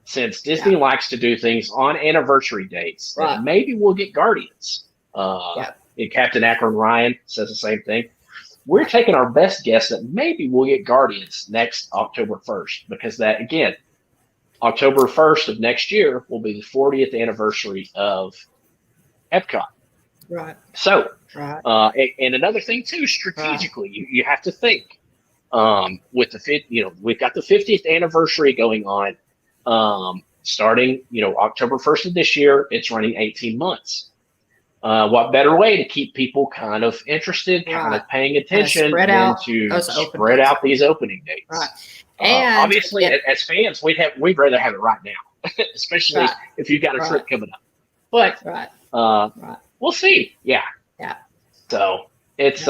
since Disney likes to do things on anniversary dates, that maybe we'll get Guardians. And Captain Akron Ryan says the same thing. We're taking our best guess that maybe we'll get Guardians next October 1st, because that, again, October 1st of next year will be the 40th anniversary of Epcot. Right. So, and another thing too, strategically, you have to think. With we've got the 50th anniversary going on, starting, October 1st of this year. It's running 18 months. What better way to keep people kind of interested, kind of paying attention, than to spread out these opening dates? Right. And obviously, as fans, we'd rather have it right now, especially if you've got a trip coming up. But we'll see. Yeah. So it's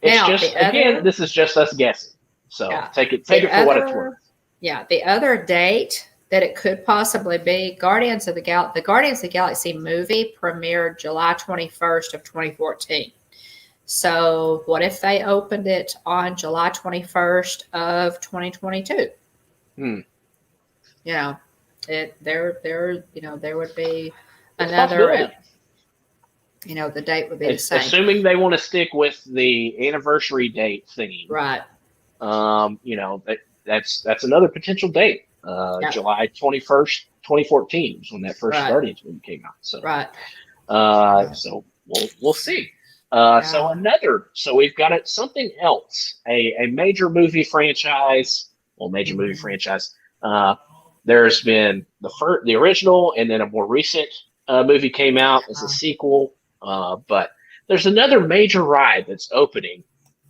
It's just, again, this is just us guessing. So take it for what it's worth. Yeah. The other date that it could possibly be, Guardians of the Galaxy movie premiered July 21st of 2014. So what if they opened it on July 21st of 2022? There would be another. The date would be the same. Assuming they want to stick with the anniversary date theme. Right. That's another potential date. July 21st, 2014 was when that first Guardians movie came out. So, so we'll see. So we've got something else, a major movie franchise. Well, movie franchise. There's been the original, and then a more recent movie came out as a sequel. But there's another major ride that's opening,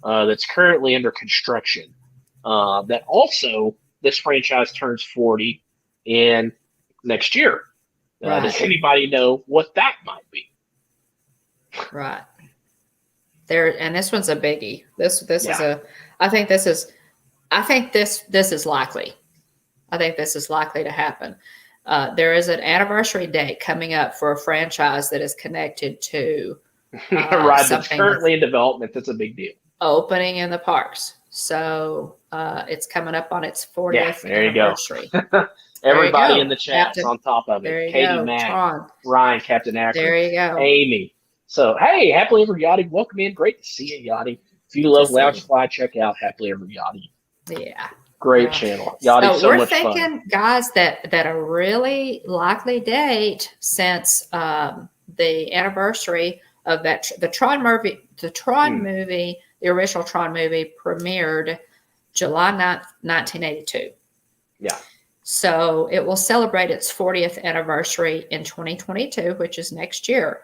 that's currently under construction. That also, this franchise turns 40 in next year. Does anybody know what that might be? Right. And this one's a biggie. This is I think this is likely. I think this is likely to happen. There is an anniversary date coming up for a franchise that is connected to a ride that's currently in development. That's a big deal. Opening in the parks. So it's coming up on its 40th anniversary. Everybody in the chat's on top of it. There you Katie, go. Mac, Tron. Ryan, Captain Akron. There you go. Amy. So, hey, Happily Ever Yachty. Welcome in. Great to see you, Yachty. If you love Loungefly, check out Happily Ever Yachty. Yeah. Great channel. Yachty's so much fun. We're thinking, guys, that a really likely date, since the anniversary of the Tron movie, the original Tron movie premiered July 9th, 1982. Yeah. So it will celebrate its 40th anniversary in 2022, which is next year.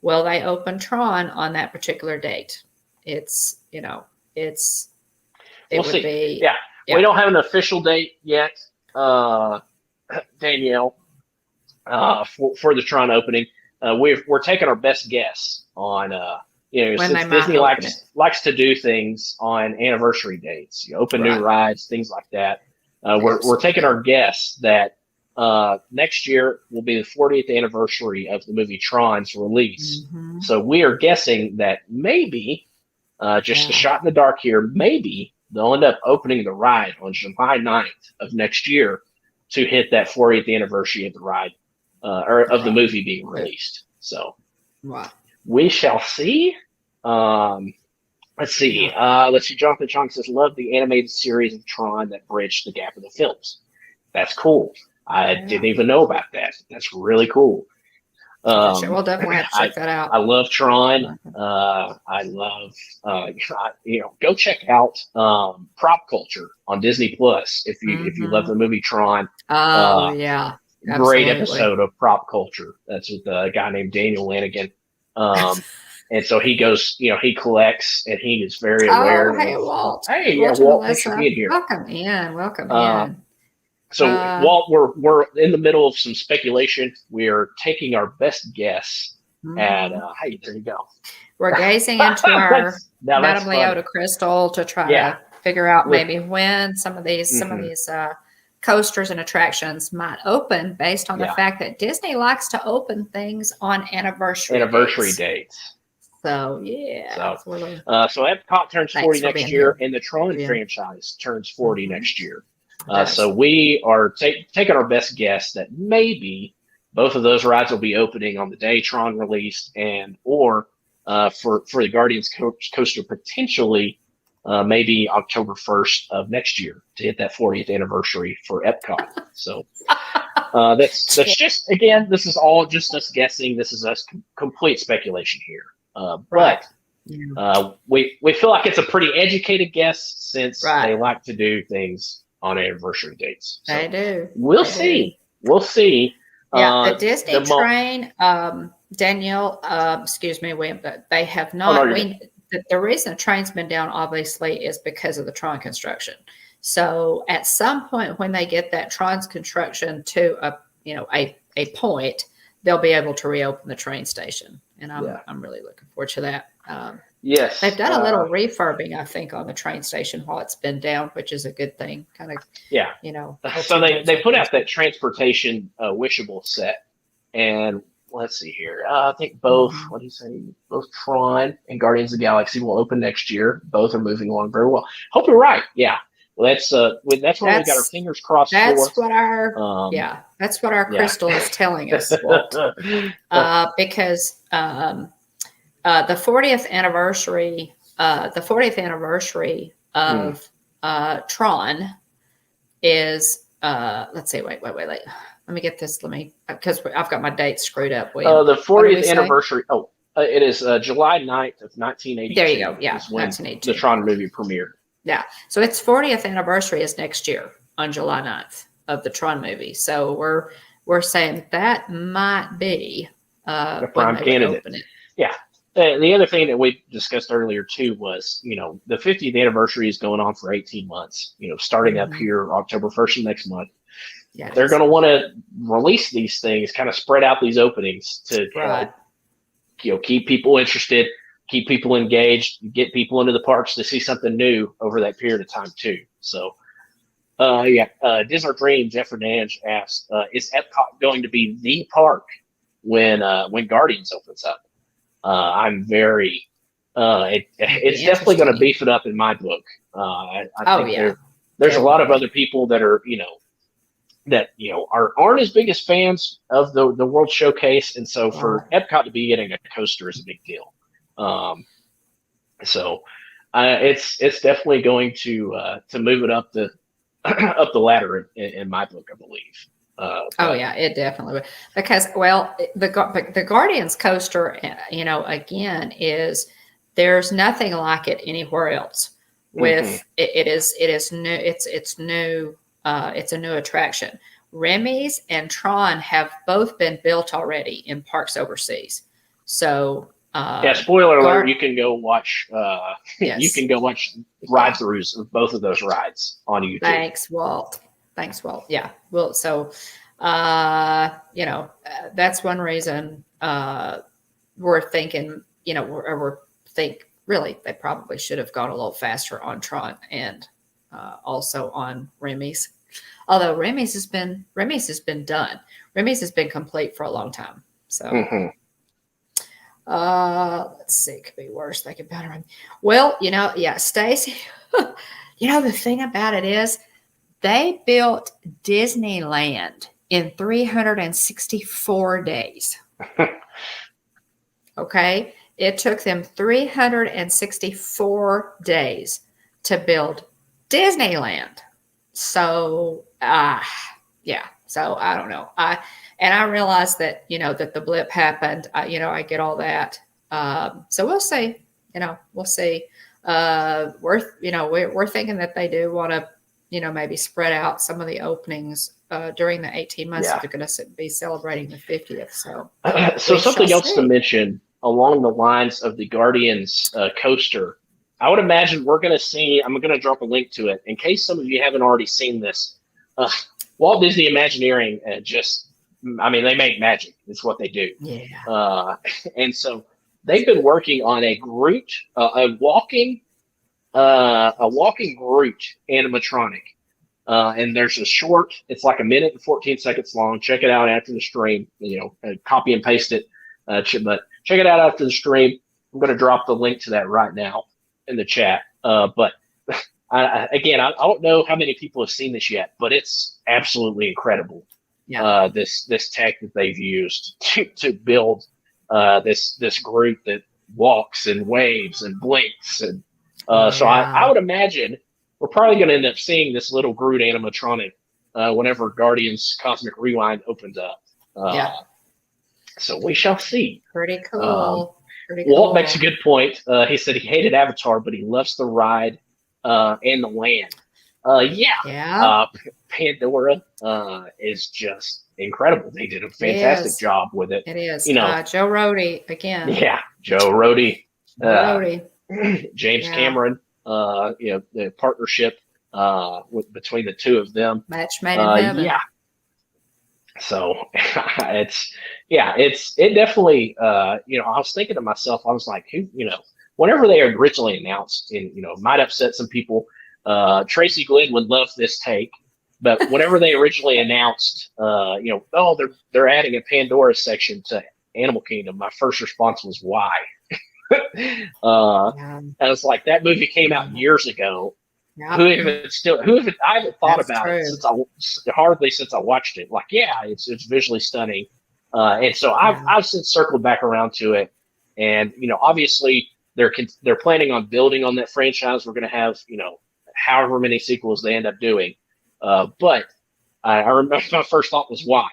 Will they open Tron on that particular date? We'll see. We don't have an official date yet. Danielle, for the Tron opening. We're taking our best guess on, When since they might Disney open it. likes to do things on anniversary dates, open new rides, things like that. We're taking our guess that next year will be the 40th anniversary of the movie Tron's release. Mm-hmm. So we are guessing that maybe, just a shot in the dark here, maybe they'll end up opening the ride on July 9th of next year to hit that 40th anniversary of the ride, or of the movie being released. So we shall see. Let's see. Jonathan Chong says, love the animated series of Tron that bridged the gap of the films. That's cool. I didn't even know about that. That's really cool. We'll definitely have to check that out. I love Tron. I love, go check out Prop Culture on Disney Plus if you love the movie Tron. Oh yeah, great episode of Prop Culture. That's with a guy named Daniel Lanigan. And so he goes, he collects, and he is very aware. Oh, hey, Walt. Hey, Walt, thanks for being here. Welcome in. So, Walt, we're in the middle of some speculation. We are taking our best guess at. Hey, there you go. We're gazing into our Madame Leota crystal to try to figure out maybe when some of these coasters and attractions might open, based on the fact that Disney likes to open things on anniversary dates. So so Epcot turns 40 next year, and the Tron franchise turns 40 next year. So we are taking our best guess that maybe both of those rides will be opening on the day Tron released, or for the Guardians coaster potentially maybe October 1st of next year to hit that 40th anniversary for Epcot. So that's just, again, this is all just us guessing. This is us complete speculation here. But we feel like it's a pretty educated guess, since they like to do things on anniversary dates. So they do. We'll see. We'll see. Yeah, the Disney train, Danielle, excuse me, they have not. The reason the train's been down, obviously, is because of the Tron construction. So at some point, when they get that Tron's construction to a point, they'll be able to reopen the train station, and I'm really looking forward to that. Yes, they've done a little refurbing, I think, on the train station while it's been down, which is a good thing. Kind of, So they put out that transportation wishable set, and let's see here. I think both. What do you say? Both Tron and Guardians of the Galaxy will open next year. Both are moving along very well. Hope you're right. Yeah. Well, that's what we got our fingers crossed for. That's what our crystal is telling us, Walt. Because the 40th anniversary of Tron is let's see, wait. Let me get this. Because I've got my dates screwed up. The 40th anniversary. Oh, it is July 9th of 1982. There you go. Yeah, is when the Tron movie premiered. Yeah. So its 40th anniversary is next year on July 9th of the Tron movie. So we're saying that might be the prime candidate. Yeah. The other thing that we discussed earlier too was, the 50th anniversary is going on for 18 months. Starting up here October 1st of next month. Yeah, they're going to want to release these things, kind of spread out these openings to keep people interested, keep people engaged, get people into the parks to see something new over that period of time too. So, Disney Dream Jeff Fernandez asked, "Is Epcot going to be the park when Guardians opens up?" I'm very. It's definitely going to beef it up in my book. I think there's a lot of other people that are aren't as big as fans of the World Showcase, and so for Epcot to be getting a coaster is a big deal. So it's definitely going to move it up the ladder in my book, I believe. It definitely would, because the Guardians coaster, again, there's nothing like it anywhere else. With it is new. It's new. It's a new attraction. Remy's and Tron have both been built already in parks overseas. So spoiler alert, you can go watch you can go watch ride-throughs of both of those rides on YouTube. Thanks, Walt. Thanks. Well, yeah. Well, so, that's one reason we're thinking, we're think really they probably should have gone a little faster on Tron and also on Remy's. Although Remy's has been done. Remy's has been complete for a long time. So let's see, it could be worse. They could better. Well, Stacy, the thing about it is they built Disneyland in 364 days. Okay. It took them 364 days to build Disneyland. So, yeah. So I don't know. I realized that, that the blip happened. I get all that. So we'll see. We'll see. We're thinking that they do want to, maybe spread out some of the openings during the 18 months that they're going to be celebrating the 50th. So, so something else to mention along the lines of the Guardians coaster, I would imagine we're going to see, I'm going to drop a link to it in case some of you haven't already seen this. Walt Disney Imagineering they make magic. It's what they do. Yeah. And so they've been working on a Groot, a walking Groot animatronic. And there's a short, it's like 1 minute and 14 seconds long. Check it out after the stream, copy and paste it. But check it out after the stream. I'm going to drop the link to that right now in the chat. But I don't know how many people have seen this yet, but it's absolutely incredible. Yeah. This tech that they've used to build this Groot that walks and waves and blinks. And so I would imagine we're probably going to end up seeing this little Groot animatronic whenever Guardians Cosmic Rewind opens up. So we shall see. Pretty cool. Pretty cool. Walt makes a good point. He said he hated Avatar, but he loves the ride and the land. Pandora is just incredible. They did a fantastic job with it. It is. Joe Rohde again. Yeah, Joe Rohde. James Cameron. The partnership between the two of them. Match made in heaven. Yeah. So it definitely, I was thinking to myself, I was like, whenever they originally announced, and, might upset some people, Tracy Glenn would love this take, but whenever they originally announced, they're adding a Pandora section to Animal Kingdom, my first response was, why? I was like, that movie came out years ago. I haven't thought about it since I watched it. Like, it's visually stunning. And so I've since circled back around to it. And, obviously they're planning on building on that franchise. We're going to have, however many sequels they end up doing. But I remember my first thought was why,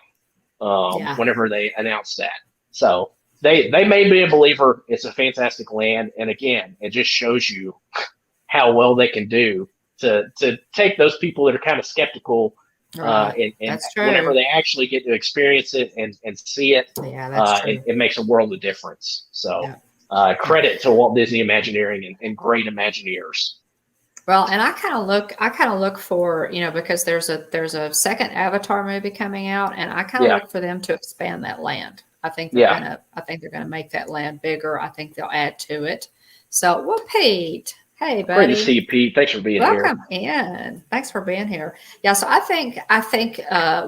whenever they announced that. So they made me a believer. It's a fantastic land. And again, it just shows you how well they can do to take those people that are kind of skeptical and whenever they actually get to experience it and see it, it makes a world of difference. So credit to Walt Disney Imagineering and great Imagineers. Well, and I kind of look for, because there's a second Avatar movie coming out, and I kind of look for them to expand that land. I think they're gonna make that land bigger. I think they'll add to it. So, well, Pete, hey, buddy. Great to see you, Pete. Thanks for being here. Welcome in. Thanks for being here. Yeah, so I think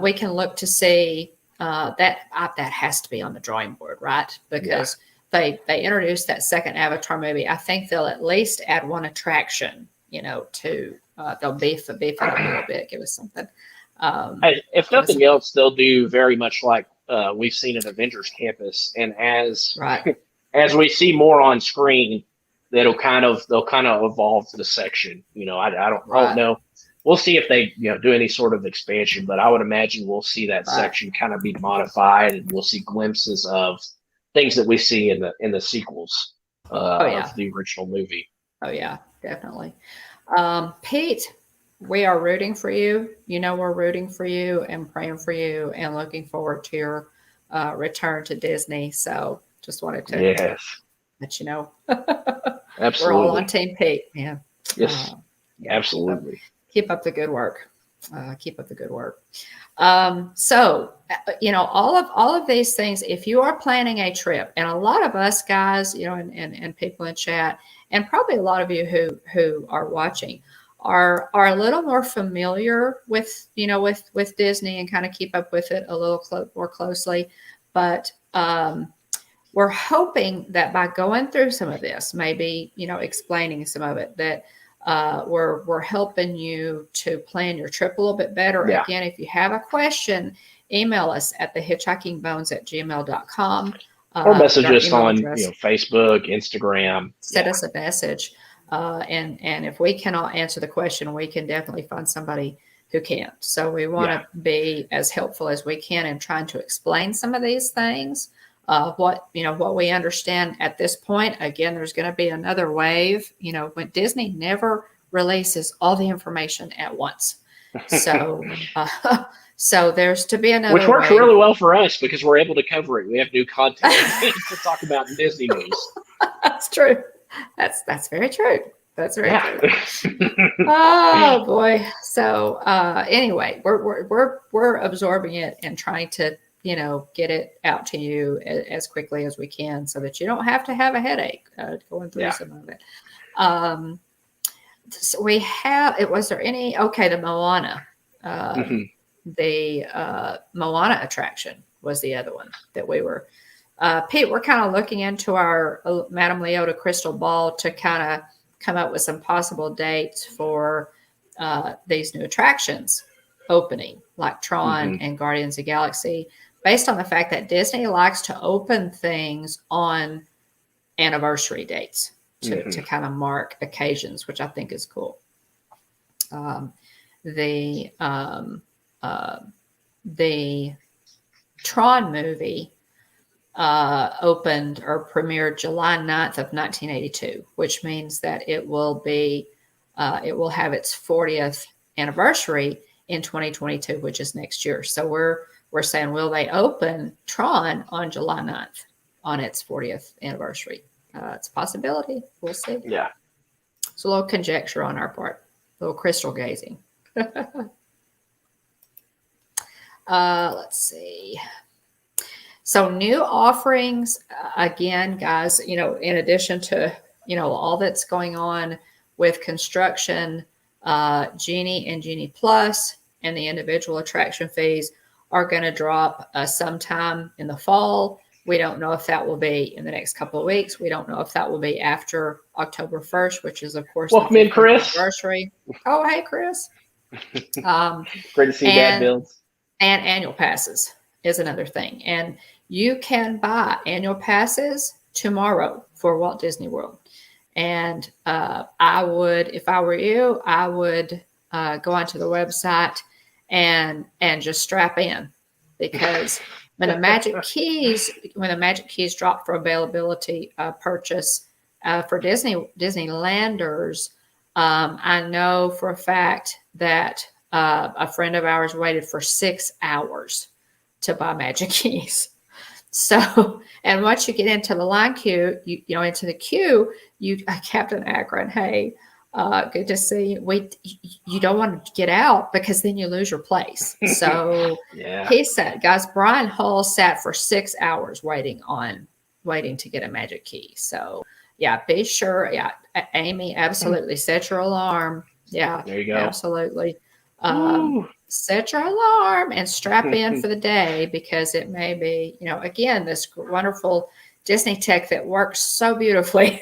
we can look to see that has to be on the drawing board, right? Because they introduced that second Avatar movie. I think they'll at least add one attraction, to they'll beef it up a little bit, give us something. If nothing else, they'll do very much like we've seen at Avengers Campus, and as we see more on screen, they'll kind of evolve the section. I don't know. We'll see if they do any sort of expansion, but I would imagine we'll see that section kind of be modified, and we'll see glimpses of things that we see in the sequels of the original movie. Oh yeah, definitely. Pete, we are rooting for you. We're rooting for you and praying for you and looking forward to your return to Disney. So just wanted to let you know. Absolutely. We're all on Team Pete, man. Yes, absolutely. Keep up the good work. Keep up the good work. So, all of these things, if you are planning a trip, and a lot of us guys, and people in chat, and probably a lot of you who are watching are a little more familiar with, with Disney and kind of keep up with it a little more closely. But we're hoping that by going through some of this, maybe, explaining some of it, that we're helping you to plan your trip a little bit better. Yeah. Again, if you have a question, email us at thehitchhikingbones@gmail.com. Or message us on Facebook, Instagram. Send us a message. And if we cannot answer the question, we can definitely find somebody who can. So we want to be as helpful as we can in trying to explain some of these things. What we understand at this point. Again, there's going to be another wave. When Disney never releases all the information at once, so so there's to be another. Which works really well for us because we're able to cover it. We have new content to talk about in Disney news. That's true. That's very true. That's very true. Oh boy. So anyway, we're absorbing it and trying to get it out to you as quickly as we can so that you don't have to have a headache going through some of it. So we have, was there any, the Moana, the Moana attraction was the other one that we were, Pete, we're kind of looking into our Madame Leota crystal ball to kind of come up with some possible dates for these new attractions opening, like Tron and Guardians of the Galaxy, based on the fact that Disney likes to open things on anniversary dates to kind of mark occasions, which I think is cool. The Tron movie opened or premiered July 9th of 1982, which means that it will have its 40th anniversary in 2022, which is next year. So we're saying, will they open Tron on July 9th on its 40th anniversary? It's a possibility. We'll see. Yeah. It's a little conjecture on our part, a little crystal gazing. Let's see. So new offerings, again, guys, in addition to, all that's going on with construction, Genie and Genie Plus and the individual attraction fees are going to drop sometime in the fall. We don't know if that will be in the next couple of weeks. We don't know if that will be after October 1st, which is, of course, welcome in, Chris. Anniversary. Oh, hey, Chris. Great to see Dad builds. And annual passes is another thing. And you can buy annual passes tomorrow for Walt Disney World. And I would, if I were you, I would go onto the website and just strap in, because when the Magic Keys drop for availability purchase for Disneylanders, I know for a fact that a friend of ours waited for 6 hours to buy Magic Keys. So, and once you get into the line queue, into the queue, Captain Akron, hey, good to see you. You don't want to get out because then you lose your place. So He said, guys, Brian Hull sat for 6 hours waiting to get a Magic Key. So be sure. Yeah. Amy, absolutely. Set your alarm. Yeah. There you go. Absolutely. Set your alarm and strap in for the day, because it may be, again, this wonderful Disney tech that works so beautifully.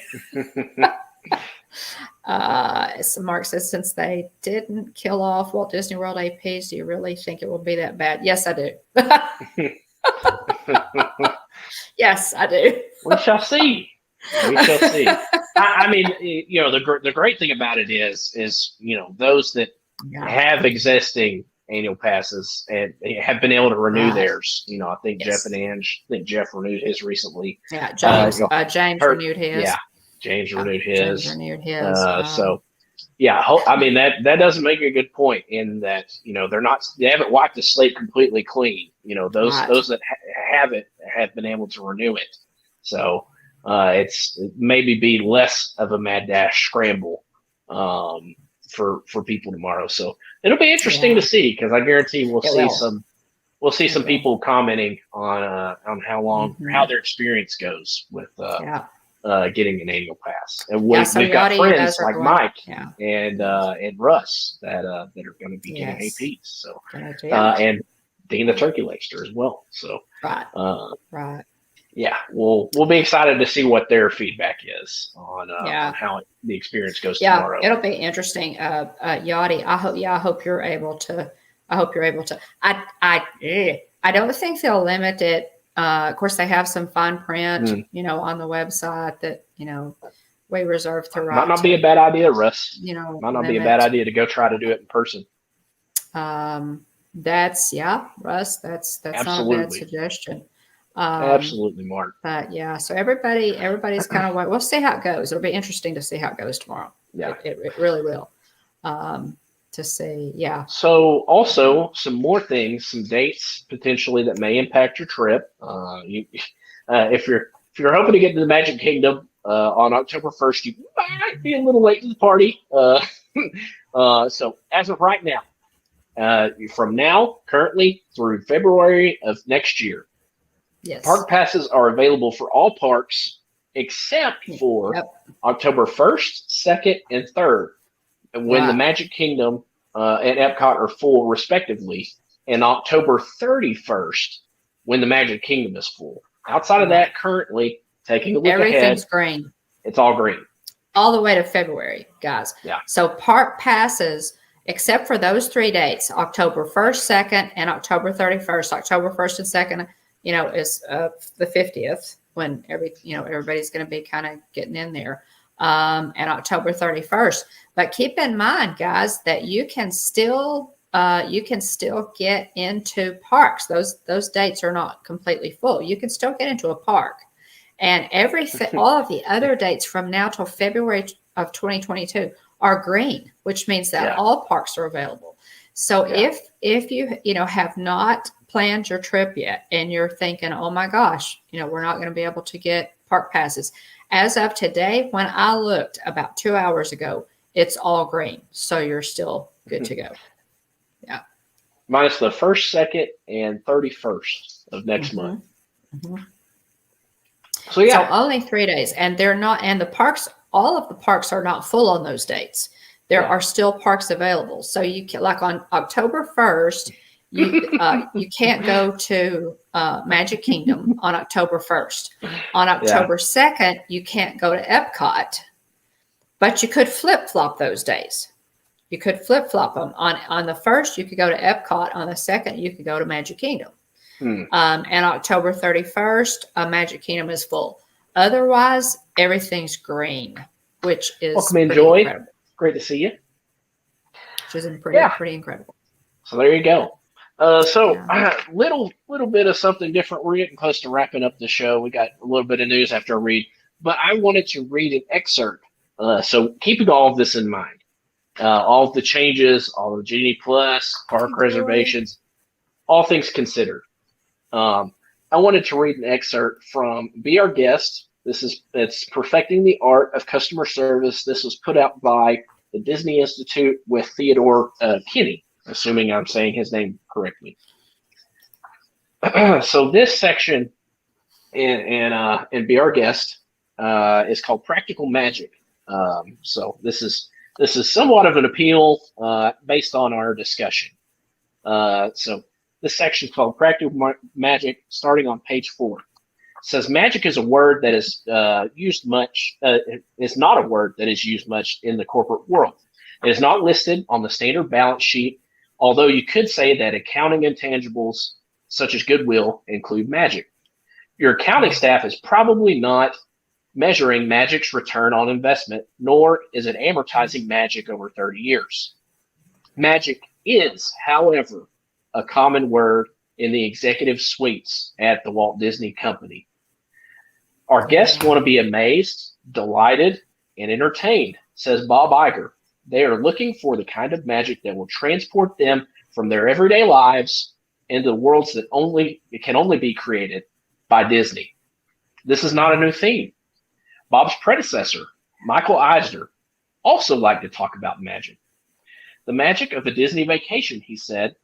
Mark says, since they didn't kill off Walt Disney World APs, do you really think it will be that bad? Yes, I do. Yes, I do. We shall see. We shall see. I mean, the great thing about it is those that have existing annual passes and have been able to renew theirs. I think Jeff and Ange. I think Jeff renewed his recently. Yeah, James. James renewed his. Yeah, James renewed his. James renewed his. So, I mean that doesn't make a good point in that they haven't wiped the slate completely clean. Those that have it have been able to renew it. So it maybe be less of a mad dash scramble for people tomorrow. So it'll be interesting to see, because I guarantee we'll see some people commenting on how their experience goes with getting an annual pass. And we've got friends like Mike and Russ that are going to be getting APs. So and Dean the Turkey Leckster as well. So right. Yeah, we'll be excited to see what their feedback is on how the experience goes tomorrow. It'll be interesting. Yachty, I hope you're able to. I don't think they'll limit it. Of course, they have some fine print, on the website that we reserve the right. Might not be a bad idea, Russ. Might not be a bad idea to go try to do it in person. Russ. That's not a bad suggestion. Absolutely, Mark. But so everybody's kind of we'll see how it goes. It'll be interesting to see how it goes tomorrow. Yeah, it really will. To see, So also some more things, some dates potentially that may impact your trip. If you're hoping to get to the Magic Kingdom on October 1st, you might be a little late to the party. So as of right now, from now currently through February of next year, park passes are available for all parks except for October 1st, 2nd, and 3rd, when the Magic Kingdom and Epcot are full respectively, and October 31st, when the Magic Kingdom is full. Outside of that, currently, taking a look ahead, everything's green. It's all green. All the way to February, guys. Yeah. So park passes, except for those 3 dates, October 1st, 2nd, and October 31st. October 1st and 2nd, is the 50th, when everybody's going to be kind of getting in there. And October 31st. But keep in mind, guys, that you can still get into parks. Those dates are not completely full. You can still get into a park, and all of the other dates from now till February of 2022 are green, which means that all parks are available. So if you have not planned your trip yet, and you're thinking, oh my gosh, we're not going to be able to get park passes. As of today, when I looked about 2 hours ago, it's all green. So you're still good to go. Yeah. Minus the 1st, 2nd, and 31st of next month. So So only 3 days. And they're not, and the parks, all of the parks are not full on those dates. There are still parks available. So you can, like on October 1st, you can't go to Magic Kingdom on October 1st. On October 2nd, you can't go to Epcot, but you could flip-flop those days. You could flip-flop them. On the 1st, you could go to Epcot. On the 2nd, you could go to Magic Kingdom. And October 31st, Magic Kingdom is full. Otherwise, everything's green, which is welcome, enjoy. Incredible. Great to see you. Which is pretty incredible. So there you go. Little bit of something different. We're getting close to wrapping up the show. We got a little bit of news after I read, but I wanted to read an excerpt. So keeping all of this in mind, all of the changes, all of Genie Plus, park reservations, all things considered. I wanted to read an excerpt from Be Our Guest. It's Perfecting the Art of Customer Service. This was put out by the Disney Institute with Theodore Kinney, assuming I'm saying his name correctly. So this section in Be Our Guest is called Practical Magic. So this is somewhat of an appeal based on our discussion. So this section is called Practical Magic, starting on page 4. It says magic is a word that is used much. It's not a word that is used much in the corporate world. It is not listed on the standard balance sheet, although you could say that accounting intangibles such as goodwill include magic. Your accounting staff is probably not measuring magic's return on investment, nor is it amortizing magic over 30 years. Magic is, however, a common word in the executive suites at the Walt Disney Company. Our guests want to be amazed, delighted, and entertained, says Bob Iger. They are looking for the kind of magic that will transport them from their everyday lives into worlds that can only be created by Disney. This is not a new theme. Bob's predecessor, Michael Eisner, also liked to talk about magic. The magic of a Disney vacation, he said,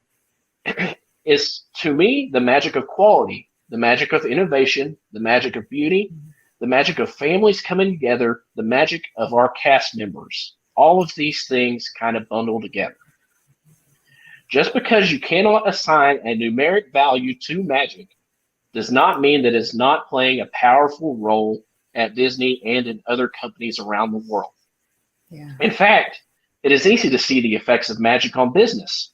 is to me the magic of quality, the magic of innovation, the magic of beauty, the magic of families coming together, the magic of our cast members. All of these things kind of bundle together. Just because you cannot assign a numeric value to magic does not mean that it's not playing a powerful role at Disney and in other companies around the world. Yeah. In fact, it is easy to see the effects of magic on business,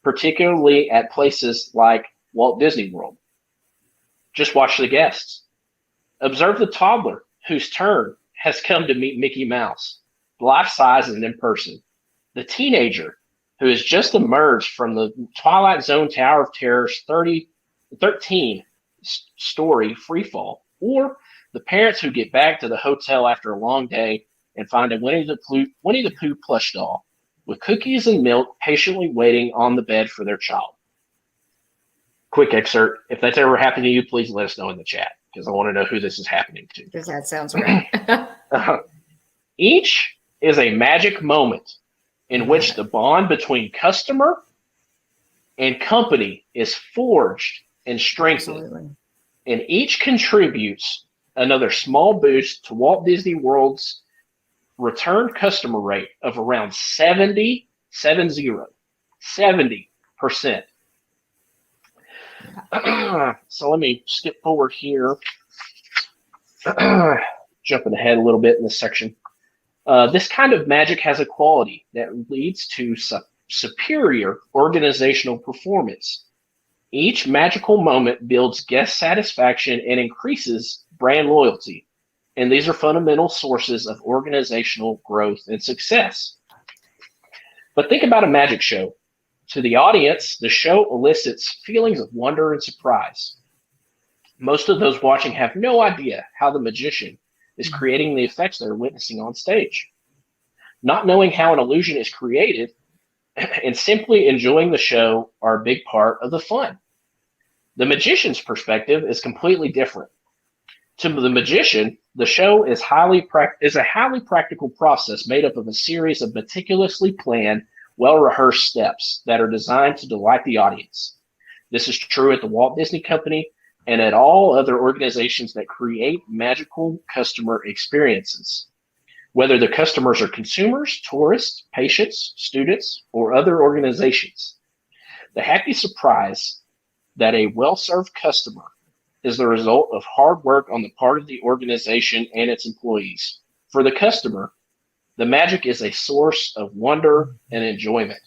particularly at places like Walt Disney World. Just watch the guests. Observe the toddler whose turn has come to meet Mickey Mouse, life-size and in person. The teenager who has just emerged from the Twilight Zone Tower of Terror's 13-story freefall, or the parents who get back to the hotel after a long day and find a Winnie the Pooh plush doll with cookies and milk patiently waiting on the bed for their child. Quick excerpt. If that's ever happened to you, please let us know in the chat, because I want to know who this is happening to. Because that sounds right. Each is a magic moment in which the bond between customer and company is forged and strengthened. Absolutely. And each contributes another small boost to Walt Disney World's return customer rate of around 70%. So let me skip forward here. Jumping ahead a little bit in this section. This kind of magic has a quality that leads to superior organizational performance. Each magical moment builds guest satisfaction and increases brand loyalty. And these are fundamental sources of organizational growth and success. But think about a magic show. To the audience, the show elicits feelings of wonder and surprise. Most of those watching have no idea how the magician is creating the effects they're witnessing on stage. Not knowing how an illusion is created and simply enjoying the show are a big part of the fun. The magician's perspective is completely different. To the magician, the show is a highly practical process made up of a series of meticulously planned, well-rehearsed steps that are designed to delight the audience. This is true at the Walt Disney Company and at all other organizations that create magical customer experiences. Whether the customers are consumers, tourists, patients, students, or other organizations. The happy surprise that a well-served customer is the result of hard work on the part of the organization and its employees. For the customer, the magic is a source of wonder and enjoyment.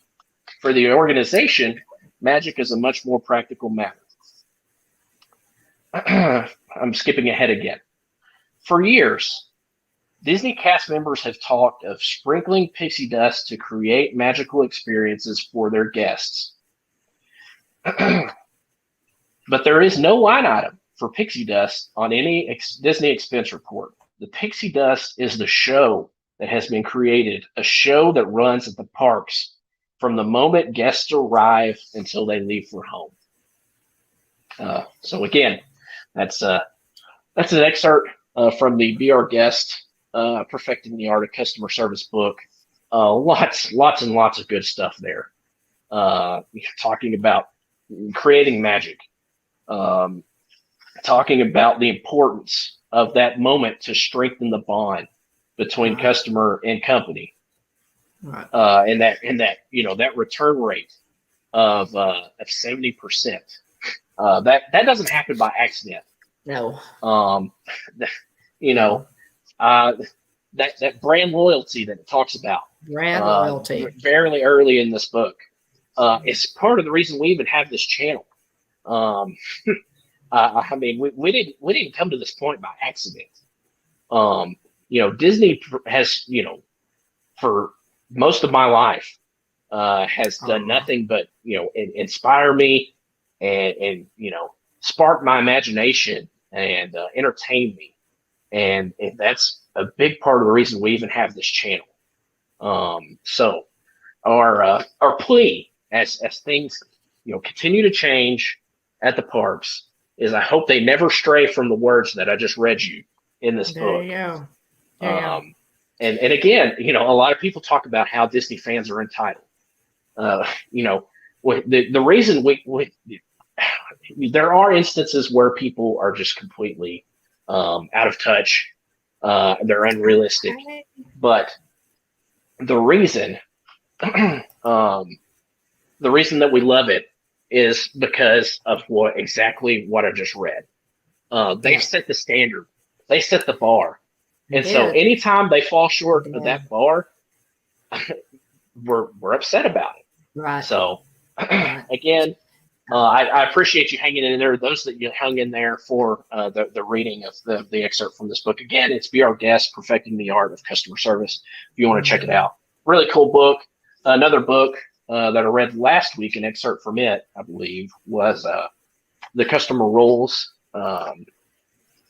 For the organization, magic is a much more practical matter. I'm skipping ahead again. For years, Disney cast members have talked of sprinkling pixie dust to create magical experiences for their guests. But there is no line item for pixie dust on any Disney expense report. The pixie dust is the show that has been created, a show that runs at the parks from the moment guests arrive until they leave for home. So again, that's an excerpt from the Be Our Guest, Perfecting the Art of Customer Service book. Lots and lots of good stuff there. Talking about creating magic, talking about the importance of that moment to strengthen the bond between customer and company, and that return rate of 70%. That doesn't happen by accident. No. That brand loyalty that it talks about. Brand loyalty. Very early in this book. It's part of the reason we even have this channel. I mean, we didn't come to this point by accident. Disney has, for most of my life, has done nothing but, inspire me and spark my imagination and entertain me. And that's a big part of the reason we even have this channel. So our plea as things, continue to change at the parks is I hope they never stray from the words that I just read you in this book. There you go. And again, a lot of people talk about how Disney fans are entitled. You know, the reason we there are instances where people are just completely out of touch. They're unrealistic, but the reason the reason that we love it is because of exactly what I just read. They've set the standard. They set the bar. And so anytime they fall short of that bar, we're upset about it. Right. So again, I appreciate you hanging in there. Those that you hung in there for the reading of the excerpt from this book. Again, it's Be Our Guest, Perfecting the Art of Customer Service. If you want to check it out. Really cool book. Another book that I read last week, an excerpt from it, I believe, was The Customer Rules.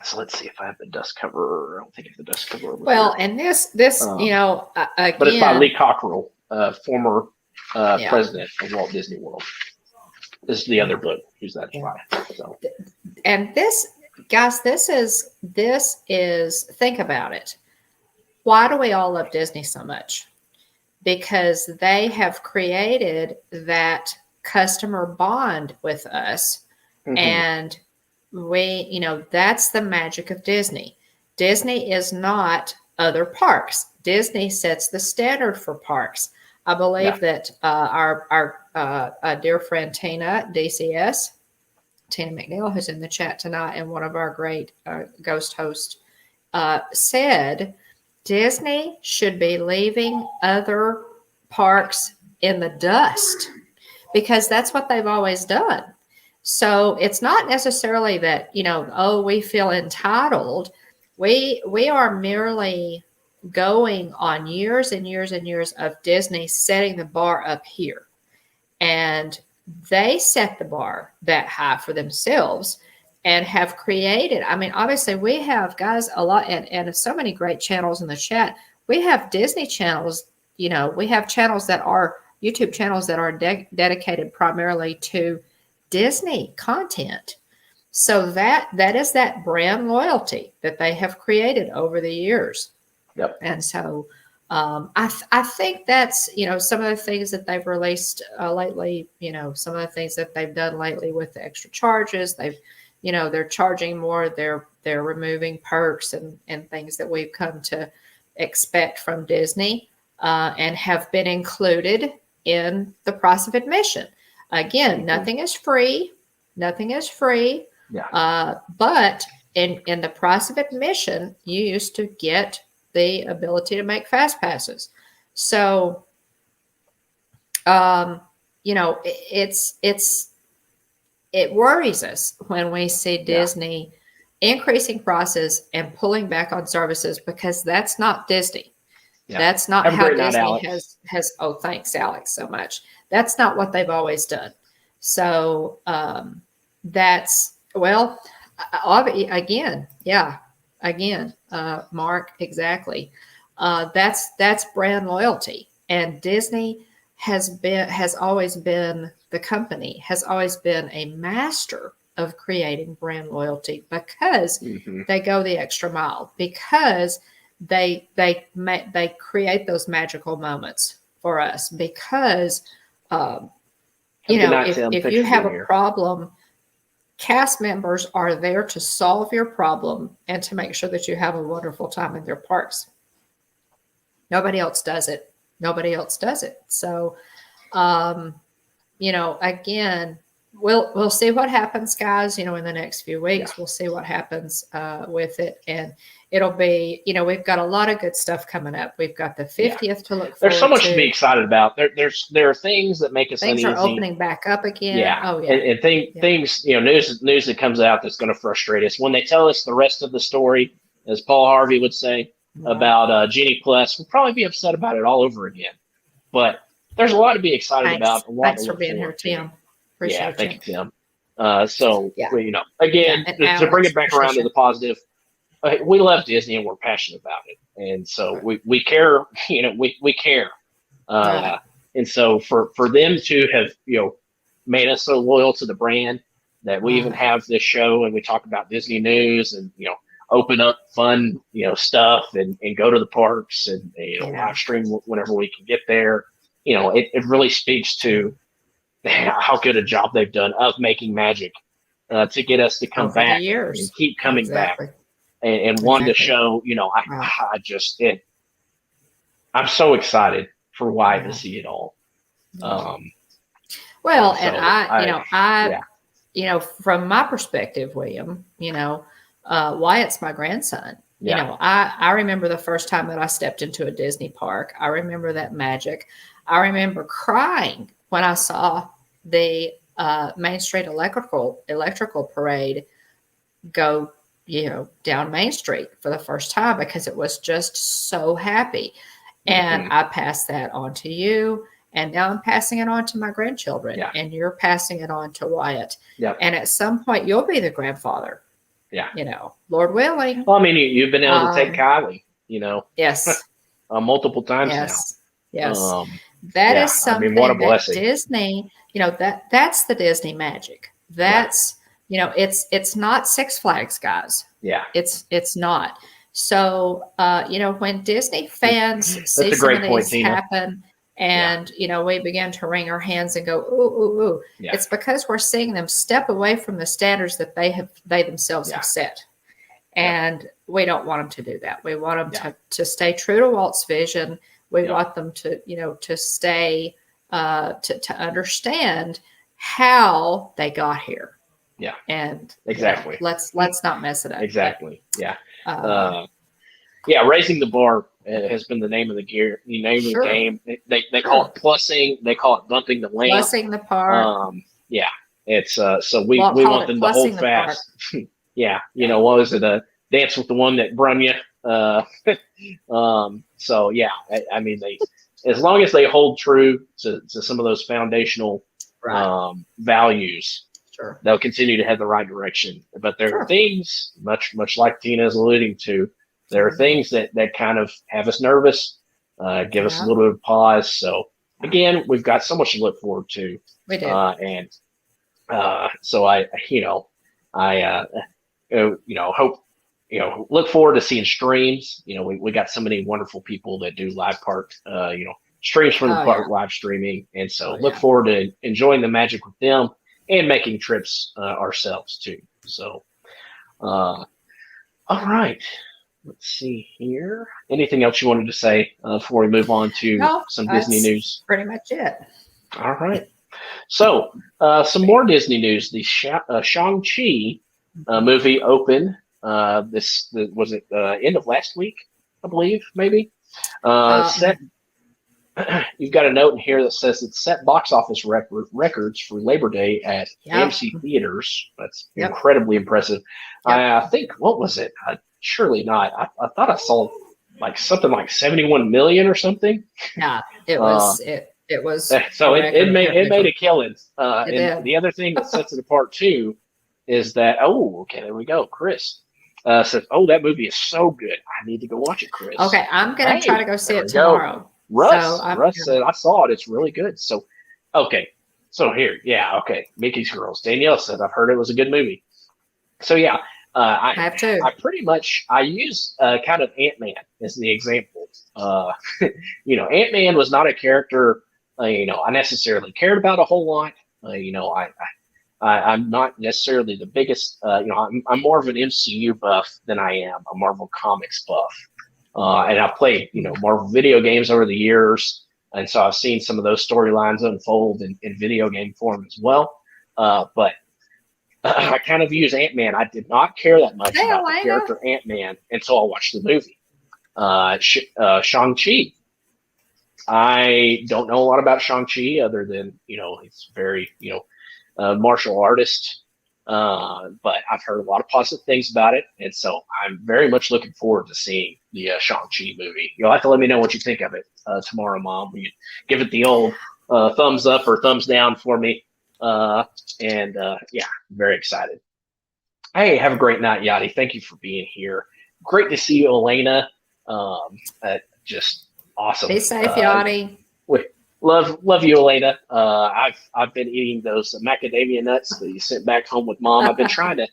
So let's see if I have the dust cover. I don't think I have the dust cover. Well, and this you know, again, but it's by Lee Cockerell, former president of Walt Disney World. This is the other book. Who's that by? So, and this, guys, this is think about it. Why do we all love Disney so much? Because they have created that customer bond with us, and we, you know, that's the magic of Disney. Disney is not other parks. Disney sets the standard for parks. I believe that our dear friend Tina DCS, Tina McNeil, who's in the chat tonight, and one of our great ghost hosts, said Disney should be leaving other parks in the dust, because that's what they've always done. So it's not necessarily that, you know, oh, we feel entitled. We are merely going on years and years and years of Disney setting the bar up here. And they set the bar that high for themselves and have created, I mean, obviously we have, guys, a lot, and so many great channels in the chat. We have Disney channels, you know, we have channels that are YouTube channels that are dedicated primarily to Disney content. So that is that brand loyalty that they have created over the years. Yep. And so I think that's, you know, some of the things that they've released lately, you know, some of the things that they've done lately with the extra charges. They've, you know, they're charging more, they're removing perks and things that we've come to expect from Disney, and have been included in the price of admission. Again, nothing is free. Nothing is free. Yeah. But in the price of admission, you used to get the ability to make fast passes. So, you know, it worries us when we see Disney increasing prices and pulling back on services, because that's not Disney. Yeah. That's not how Disney has. Oh, thanks, Alex, so much. That's not what they've always done. So that's, well, again, Mark, exactly. That's brand loyalty, and Disney has always been, the company has always been a master of creating brand loyalty, because they go the extra mile, because they create those magical moments for us, because you know, if you have a problem, cast members are there to solve your problem and to make sure that you have a wonderful time in their parks. Nobody else does it. Nobody else does it. So, you know, again, we'll see what happens, guys. You know, in the next few weeks, we'll see what happens with it, and it'll be, you know, we've got a lot of good stuff coming up. We've got the 50th to look forward to. There's so much to be excited about. There are things that make us things uneasy. Are opening back up again. Yeah. Oh, yeah. And things, you know, news that comes out that's going to frustrate us. When they tell us the rest of the story, as Paul Harvey would say, about Genie Plus, we'll probably be upset about it all over again. But there's a lot to be excited about. Thanks for being here, Tim. Appreciate thank you, Tim. You know, again, to bring it back around to the positive, we love Disney and we're passionate about it, and so we care. You know, we care, and so for them to have, you know, made us so loyal to the brand that we even have this show and we talk about Disney news and, you know, open up fun, you know, stuff and go to the parks and, you know, live stream whenever we can get there. it really speaks to how good a job they've done of making magic to get us to come over back the years. and keep coming back, Exactly. and one to show, I'm so excited for why to see it all. Well, so and from my perspective, William, Wyatt's my grandson. I remember the first time that I stepped into a Disney park. I remember that magic. I remember crying when I saw the Main Street electrical parade go, down Main Street for the first time, because it was just so happy. And I passed that on to you. And now I'm passing it on to my grandchildren, and you're passing it on to Wyatt. And at some point, you'll be the grandfather. Lord willing. Well, I mean, you've been able to take Kylie, Yes. multiple times now. Yes. That is something what a blessing. that Disney, that's the Disney magic. That's, it's not Six Flags, guys. Yeah. It's not. So, when Disney fans see some of these happen, and, we begin to wring our hands and go, ooh, ooh, ooh. Yeah. It's because we're seeing them step away from the standards that they themselves have set. And we don't want them to do that. We want them to stay true to Walt's vision. We want them to, to stay, to understand how they got here. Yeah. And exactly. Let's not mess it up. Exactly. Yeah. Raising the bar has been the name of the gear. The name of the game. They call it plussing. They call it bumping the lamp. Plussing the part. It's so we want them to hold fast. What was it? Dance with the one that brung you. I mean, as long as they hold true to some of those foundational values, they'll continue to head the right direction. But there are things, much like Tina is alluding to, there are things that kind of have us nervous, give us a little bit of pause. So again, we've got so much to look forward to. We do. So hope, look forward to seeing streams. We got so many wonderful people that do live park, streams from the park, live streaming. And so look forward to enjoying the magic with them and making trips ourselves too. So, all right. Let's see here. Anything else you wanted to say before we move on to some Disney news? Pretty much it. All right. So some more Disney news. The Shang-Chi movie opened. Was it end of last week, I believe, maybe. Set. You've got a note in here that says it set box office records for Labor Day at AMC theaters. That's incredibly impressive. I think, what was it? Surely not. I thought I saw something like 71 million or something. Yeah, it was. It was. So it made a killing. And the other thing that sets it apart too is that there we go. Chris says, that movie is so good. I need to go watch it, Chris. Okay, I'm gonna try to go see it tomorrow. Russ said, I saw it. It's really good. So, okay. So here, Mickey's Girls. Danielle said, I've heard it was a good movie. So I have too. I use kind of Ant-Man as the example. Ant-Man was not a character, I necessarily cared about a whole lot. I'm not necessarily the biggest, I'm more of an MCU buff than I am a Marvel Comics buff. And I've played, Marvel video games over the years. And so I've seen some of those storylines unfold in video game form as well. But I kind of use Ant-Man. I did not care that much about the character Ant-Man until I watched the movie. Shang-Chi. I don't know a lot about Shang-Chi other than, he's very, martial artist. But I've heard a lot of positive things about it. And so I'm very much looking forward to seeing the Shang-Chi movie. You'll have to let me know what you think of it tomorrow, Mom. You give it the old thumbs up or thumbs down for me. Very excited. Hey, have a great night, Yachty. Thank you for being here. Great to see you, Elena. Just awesome. Be safe, Yachty. Love you, Elena. I've been eating those macadamia nuts that you sent back home with Mom. I've been trying to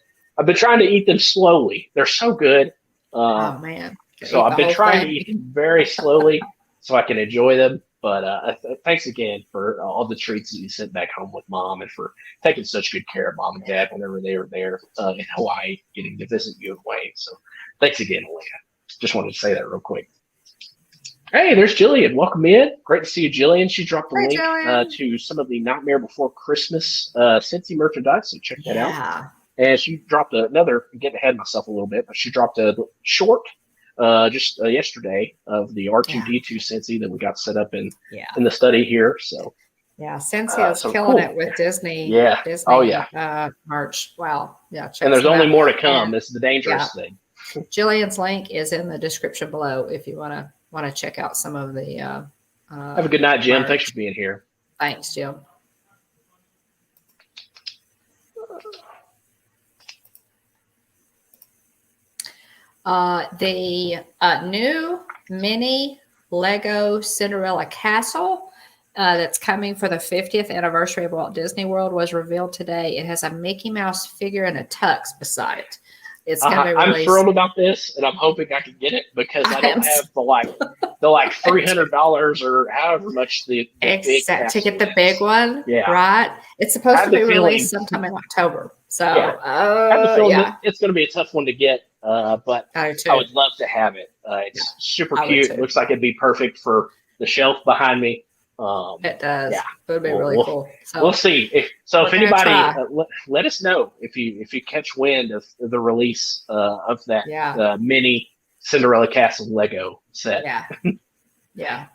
eat them slowly. They're so good. Oh man! So I've been trying to eat them very slowly so I can enjoy them. But thanks again for all the treats that you sent back home with Mom, and for taking such good care of Mom and Dad whenever they were there in Hawaii, getting to visit you and Wayne. So thanks again, Elena. Just wanted to say that real quick. Hey, there's Jillian. Welcome in. Great to see you, Jillian. She dropped a link to some of the Nightmare Before Christmas Scentsy merchandise, so check that out. And she dropped another, I'm getting ahead of myself a little bit, but she dropped a short just yesterday of the R2D2 Scentsy that we got set up in the study here. So yeah, Scentsy is killing it with Disney. Yeah. Disney, merch. Wow. Yeah. And there's only more to come. This is the dangerous thing. Jillian's link is in the description below if you want to check out some of the. Have a good night, Jim. merch. Thanks for being here. Thanks, Jim. The new mini Lego Cinderella castle that's coming for the 50th anniversary of Walt Disney World was revealed today. It has a Mickey Mouse figure and a tux beside it. It's going to be released. I'm thrilled about this, and I'm hoping I can get it because I don't have the $300 or however much the exact to get the big one. Yeah, right. It's supposed to be released sometime in October. So I have the feeling it's going to be a tough one to get. But I would love to have it. It's super cute. It looks like it'd be perfect for the shelf behind me. It does. Yeah, it would be really cool. So we'll see. If anybody, let us know if you catch wind of the release of that mini Cinderella Castle Lego set. Yeah, yeah,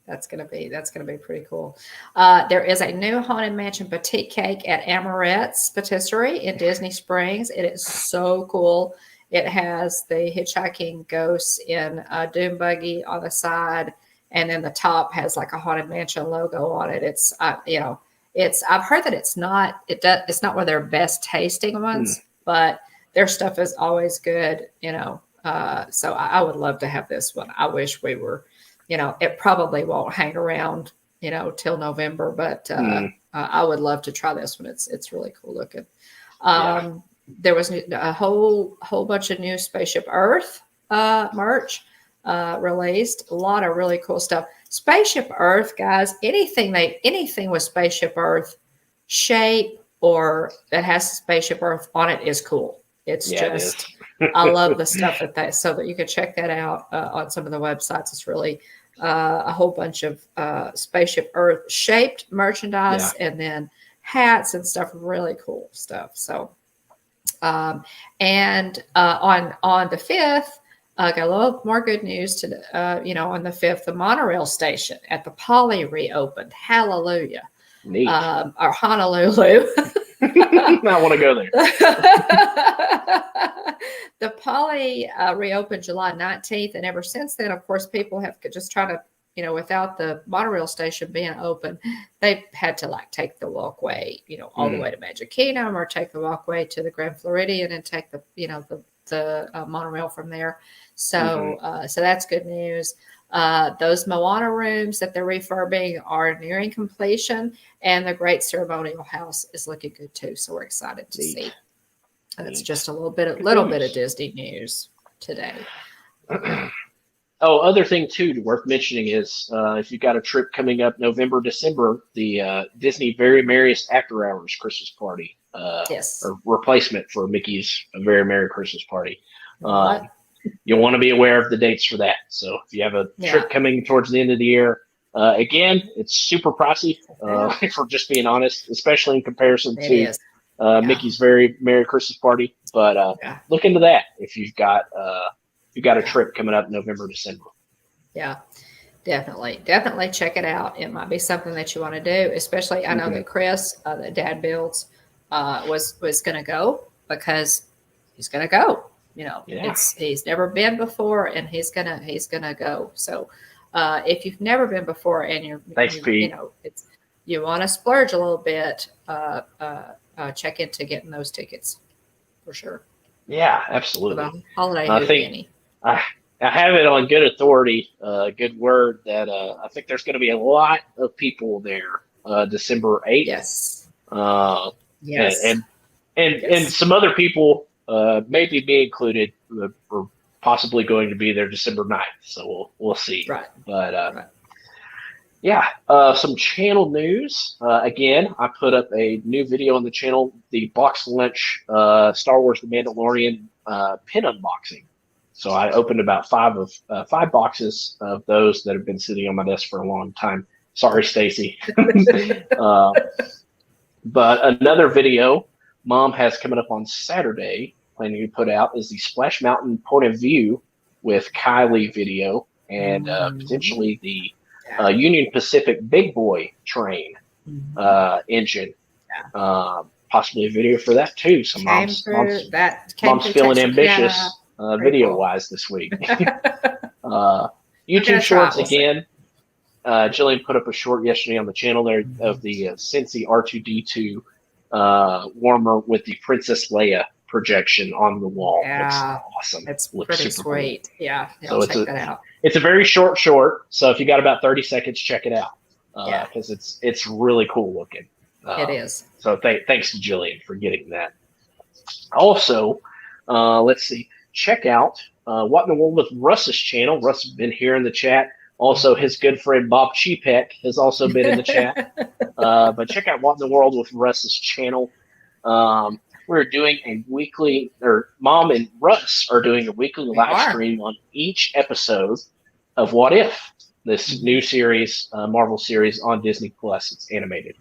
that's gonna be pretty cool. There is a new Haunted Mansion Petite cake at Amarette's Patisserie in Disney Springs. It is so cool. It has the hitchhiking ghosts in a doom buggy on the side. And then the top has like a Haunted Mansion logo on it. It's, I've heard that it's not one of their best tasting ones, but their stuff is always good, so I would love to have this one. I wish we were, it probably won't hang around, till November, but I would love to try this one. It's really cool looking. There was a whole bunch of new Spaceship Earth merch. Released a lot of really cool stuff. Spaceship Earth, guys, anything with Spaceship Earth shape or that has Spaceship Earth on it is cool. It's I love the stuff so that you can check that out on some of the websites. It's really a whole bunch of Spaceship Earth shaped merchandise and then hats and stuff, really cool stuff. So and on the 5th, got a little more good news on the 5th, the monorail station at the Poly reopened. Hallelujah. Neat. Or Honolulu. I want to go there. The Poly reopened July 19th. And ever since then, of course, people have just tried to, without the monorail station being open, they've had to take the walkway, all the way to Magic Kingdom or take the walkway to the Grand Floridian and take the monorail from there. So so that's good news. Those Moana rooms that they're refurbing are nearing completion, and the Great Ceremonial House is looking good too. So we're excited to see. That's just a little bit of Disney news today. Other thing too worth mentioning is if you've got a trip coming up November, December, the Disney Very Merriest After Hours Christmas Party. Or replacement for Mickey's Very Merry Christmas Party. You'll want to be aware of the dates for that. So if you have a trip coming towards the end of the year, again, it's super pricey, if we're just being honest, especially in comparison to Mickey's Very Merry Christmas Party. But look into that if you've got a trip coming up November, December. Yeah. Definitely check it out. It might be something that you want to do, especially I know that Chris, that Dad builds, was going to go because he's going to go. He's never been before, and he's gonna go. So if you've never been before and you want to splurge a little bit, check into getting those tickets for sure. Yeah, absolutely. Holiday I have it on good authority, good word that I think there's going to be a lot of people there December 8th. Yes. And some other people maybe be included or possibly going to be there December 9th. So we'll see. Right. But Yeah, some channel news. Again, I put up a new video on the channel, the box lunch Star Wars The Mandalorian pin unboxing. So I opened about five boxes of those that have been sitting on my desk for a long time. Sorry, Stacy. But another video Mom has coming up on Saturday, planning to put out, is the Splash Mountain point of view with Kylie video and potentially the Union Pacific Big Boy train engine. Possibly a video for that too. So mom's feeling ambitious video wise this week. YouTube Shorts again. Jillian put up a short yesterday on the channel there of the Cincy R2D2 warmer with the Princess Leia projection on the wall. Yeah, looks awesome. It's pretty sweet. Cool. Yeah, so check that out. It's a very short. So if you got about 30 seconds, check it out. Because it's really cool looking. It is. So thanks to Jillian for getting that. Also, let's see. Check out What in the World with Russ's channel. Russ has been here in the chat. Also, his good friend Bob Chepek has also been in the chat. But check out What in the World with Russ's channel. We're doing a weekly, or Mom and Russ are doing a weekly live stream on each episode of What If, this new series, Marvel series on Disney Plus. It's animated.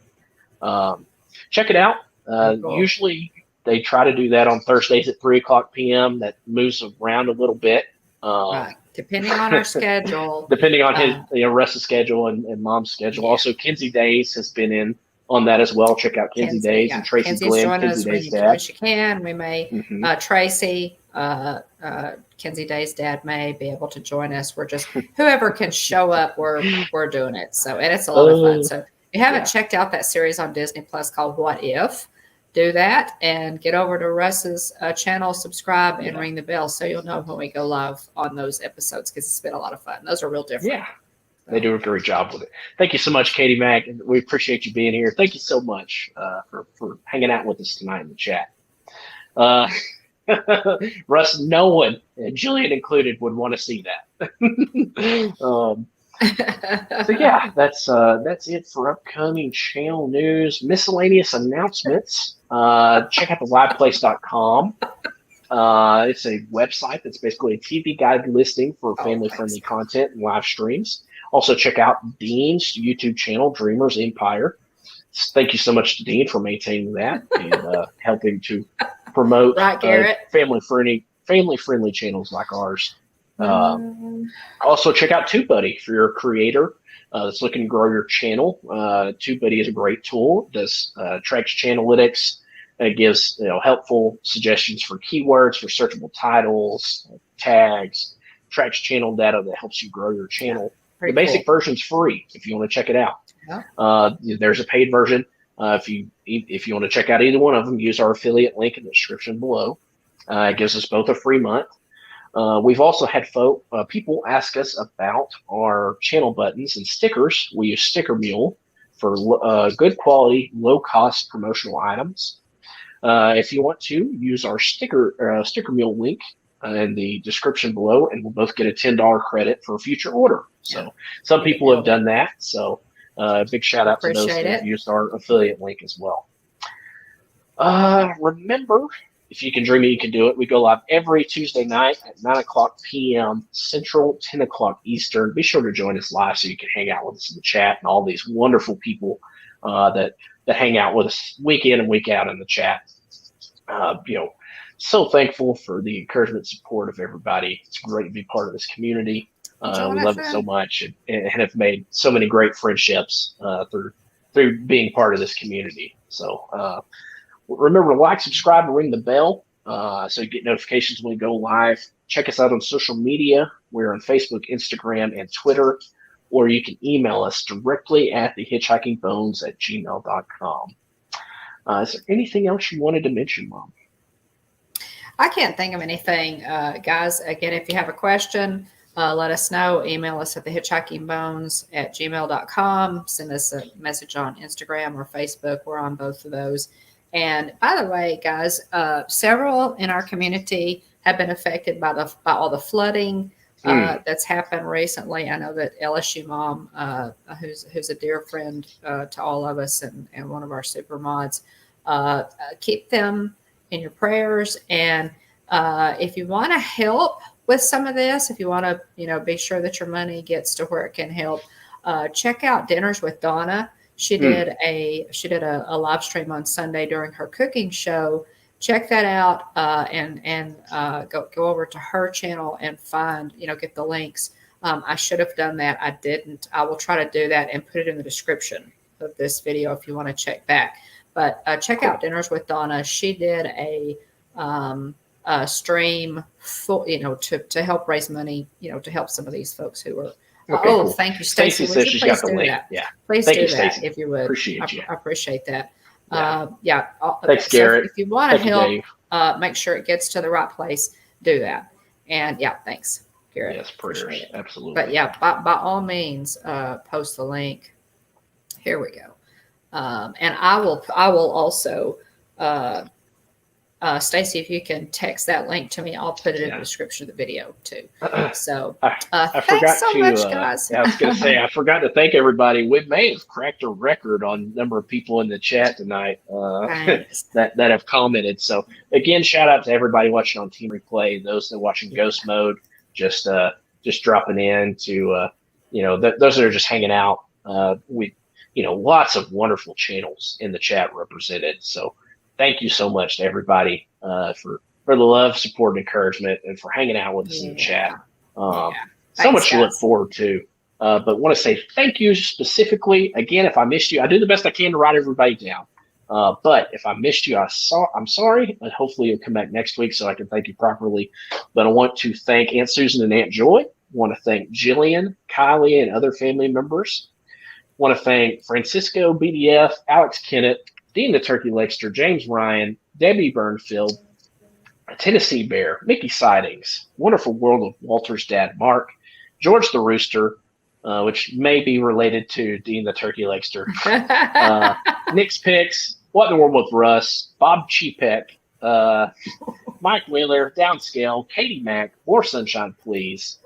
Check it out. Cool. Usually they try to do that on Thursdays at 3:00 p.m. That moves around a little bit. Right. Depending on our schedule. Depending on his Russ's schedule and Mom's schedule. Yeah. Also, Kenzie Days has been in on that as well. Check out Kenzie Days and Tracy Glenn. Kenzie Days' dad. Wish you can. We may Tracy, Kenzie Days' dad may be able to join us. We're just whoever can show up. We're doing it. So and it's a lot of fun. So if you haven't checked out that series on Disney Plus called What If, do that and get over to Russ's channel, subscribe, and ring the bell so you'll know when we go live on those episodes because it's been a lot of fun. Those are real different. Yeah, they do a great job with it. Thank you so much, Katie Mack. We appreciate you being here. Thank you so much for hanging out with us tonight in the chat. Russ, no one, Jillian included, would want to see that. So yeah, that's it for upcoming channel news. Miscellaneous announcements. Check out the liveplace.com. It's a website that's basically a TV guide listing for family-friendly content and live streams. Also check out Dean's YouTube channel, Dreamers Empire. Thank you so much to Dean for maintaining that and helping to promote family-friendly channels like ours. Also check out TubeBuddy for your creator that's looking to grow your channel. TubeBuddy is a great tool. It does tracks channelytics. It gives helpful suggestions for keywords, for searchable titles, tags, tracks channel data that helps you grow your channel. The basic version's free if you want to check it out. There's a paid version. If you want to check out either one of them, use our affiliate link in the description below. It gives us both a free month. We've also had people ask us about our channel buttons and stickers. We use Stickermule for good quality, low cost promotional items. If you want to, use our Stickermule link in the description below, and we'll both get a $10 credit for a future order. So some people have done that. So big shout out to those that have used our affiliate link as well. Remember, if you can dream it, you can do it. We go live every Tuesday night at 9:00 p.m. Central, 10:00 Eastern. Be sure to join us live so you can hang out with us in the chat and all these wonderful people that hang out with us week in and week out in the chat. So thankful for the encouragement and support of everybody. It's great to be part of this community. We love it so much and have made so many great friendships through being part of this community. So remember to like, subscribe, and ring the bell so you get notifications when we go live. Check us out on social media. We're on Facebook, Instagram, and Twitter. Or you can email us directly at thehitchhikingbones@gmail.com. Is there anything else you wanted to mention, Mom? I can't think of anything. Guys, again, if you have a question, let us know. Email us at thehitchhikingbones@gmail.com. Send us a message on Instagram or Facebook. We're on both of those. And by the way, guys, several in our community have been affected by all the flooding. that's happened recently. I know that LSU mom, who's a dear friend to all of us and one of our super mods, keep them in your prayers. And if you want to help with some of this, if you want to, be sure that your money gets to where it can help, check out Dinners with Donna. She did a live stream on Sunday during her cooking show. Check that out and go over to her channel and find, get the links. I should have done that. I didn't. I will try to do that and put it in the description of this video if you want to check back. But check out Dinners with Donna. She did a stream for, to help raise money, to help some of these folks who are. Cool. Thank you, Stacy. Says she's got the link. That? Yeah. Please thank do you, that Stacey. if you would. Appreciate you. I appreciate that. Yeah. Thanks, So Garrett. if you want to help, make sure it gets to the right place. Do that. And thanks, Garrett. Yes, prayers. Absolutely. But by all means, post the link. Here we go. And I will also, Stacy, if you can text that link to me, I'll put it in the description of the video too. So I forgot so much, guys. I was going to say, I forgot to thank everybody. We may have cracked a record on number of people in the chat tonight that have commented. So again, shout out to everybody watching on Team Replay. Those that are watching Ghost Mode, just dropping in to, those that are just hanging out. We, lots of wonderful channels in the chat represented. So thank you so much to everybody for the love, support, and encouragement, and for hanging out with us in the chat. So much to look forward to. But want to say thank you specifically. Again, if I missed you, I do the best I can to write everybody down. But if I missed you, I'm sorry. And hopefully you'll come back next week so I can thank you properly. But I want to thank Aunt Susan and Aunt Joy. I want to thank Jillian, Kylie, and other family members. I want to thank Francisco, BDF, Alex Kennett, Dean the Turkey Legster, James Ryan, Debbie Burnfield, Tennessee Bear, Mickey Sidings, Wonderful World of Walter's dad, Mark, George the Rooster, which may be related to Dean the Turkey Legster, Nick's Picks, What in the World with Russ, Bob Chepek, Mike Wheeler, Downscale, Katie Mack, More Sunshine Please,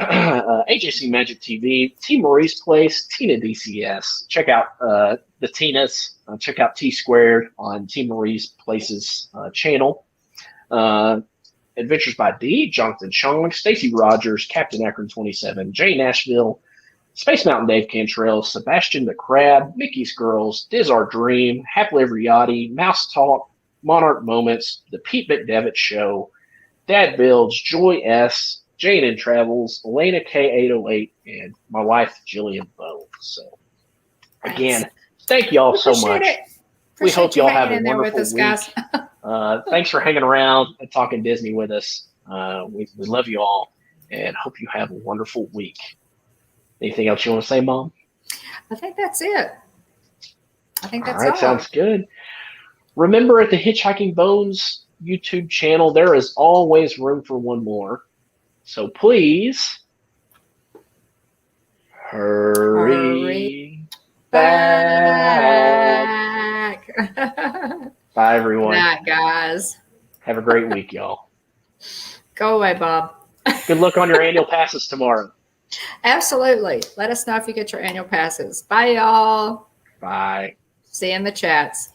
AJC Magic TV, T. Marie's Place, Tina DCS. Check out the Tinas. Check out T Squared on T. Marie's Place's channel. Adventures by D, Jonathan Chong, Stacy Rogers, Captain Akron 27, Jay Nashville, Space Mountain Dave Cantrell, Sebastian the Crab, Mickey's Girls, Diz Our Dream, Happily Ever Yachty, Mouse Talk, Monarch Moments, The Pete McDevitt Show, Dad Builds, Joy S., Jane Travels, Elena K808, and my wife, Jillian Bones. So, again, thank you all so much. We hope you all have a wonderful week. Guys. Thanks for hanging around and talking Disney with us. We love you all and hope you have a wonderful week. Anything else you want to say, Mom? I think that's it. I think that's all. All right, sounds good. Remember, at the Hitchhiking Bones YouTube channel, there is always room for one more. So please hurry back. Bye, everyone. Good night, guys. Have a great week, y'all. Go away, Bob. Good luck on your annual passes tomorrow. Absolutely. Let us know if you get your annual passes. Bye, y'all. Bye. See you in the chats.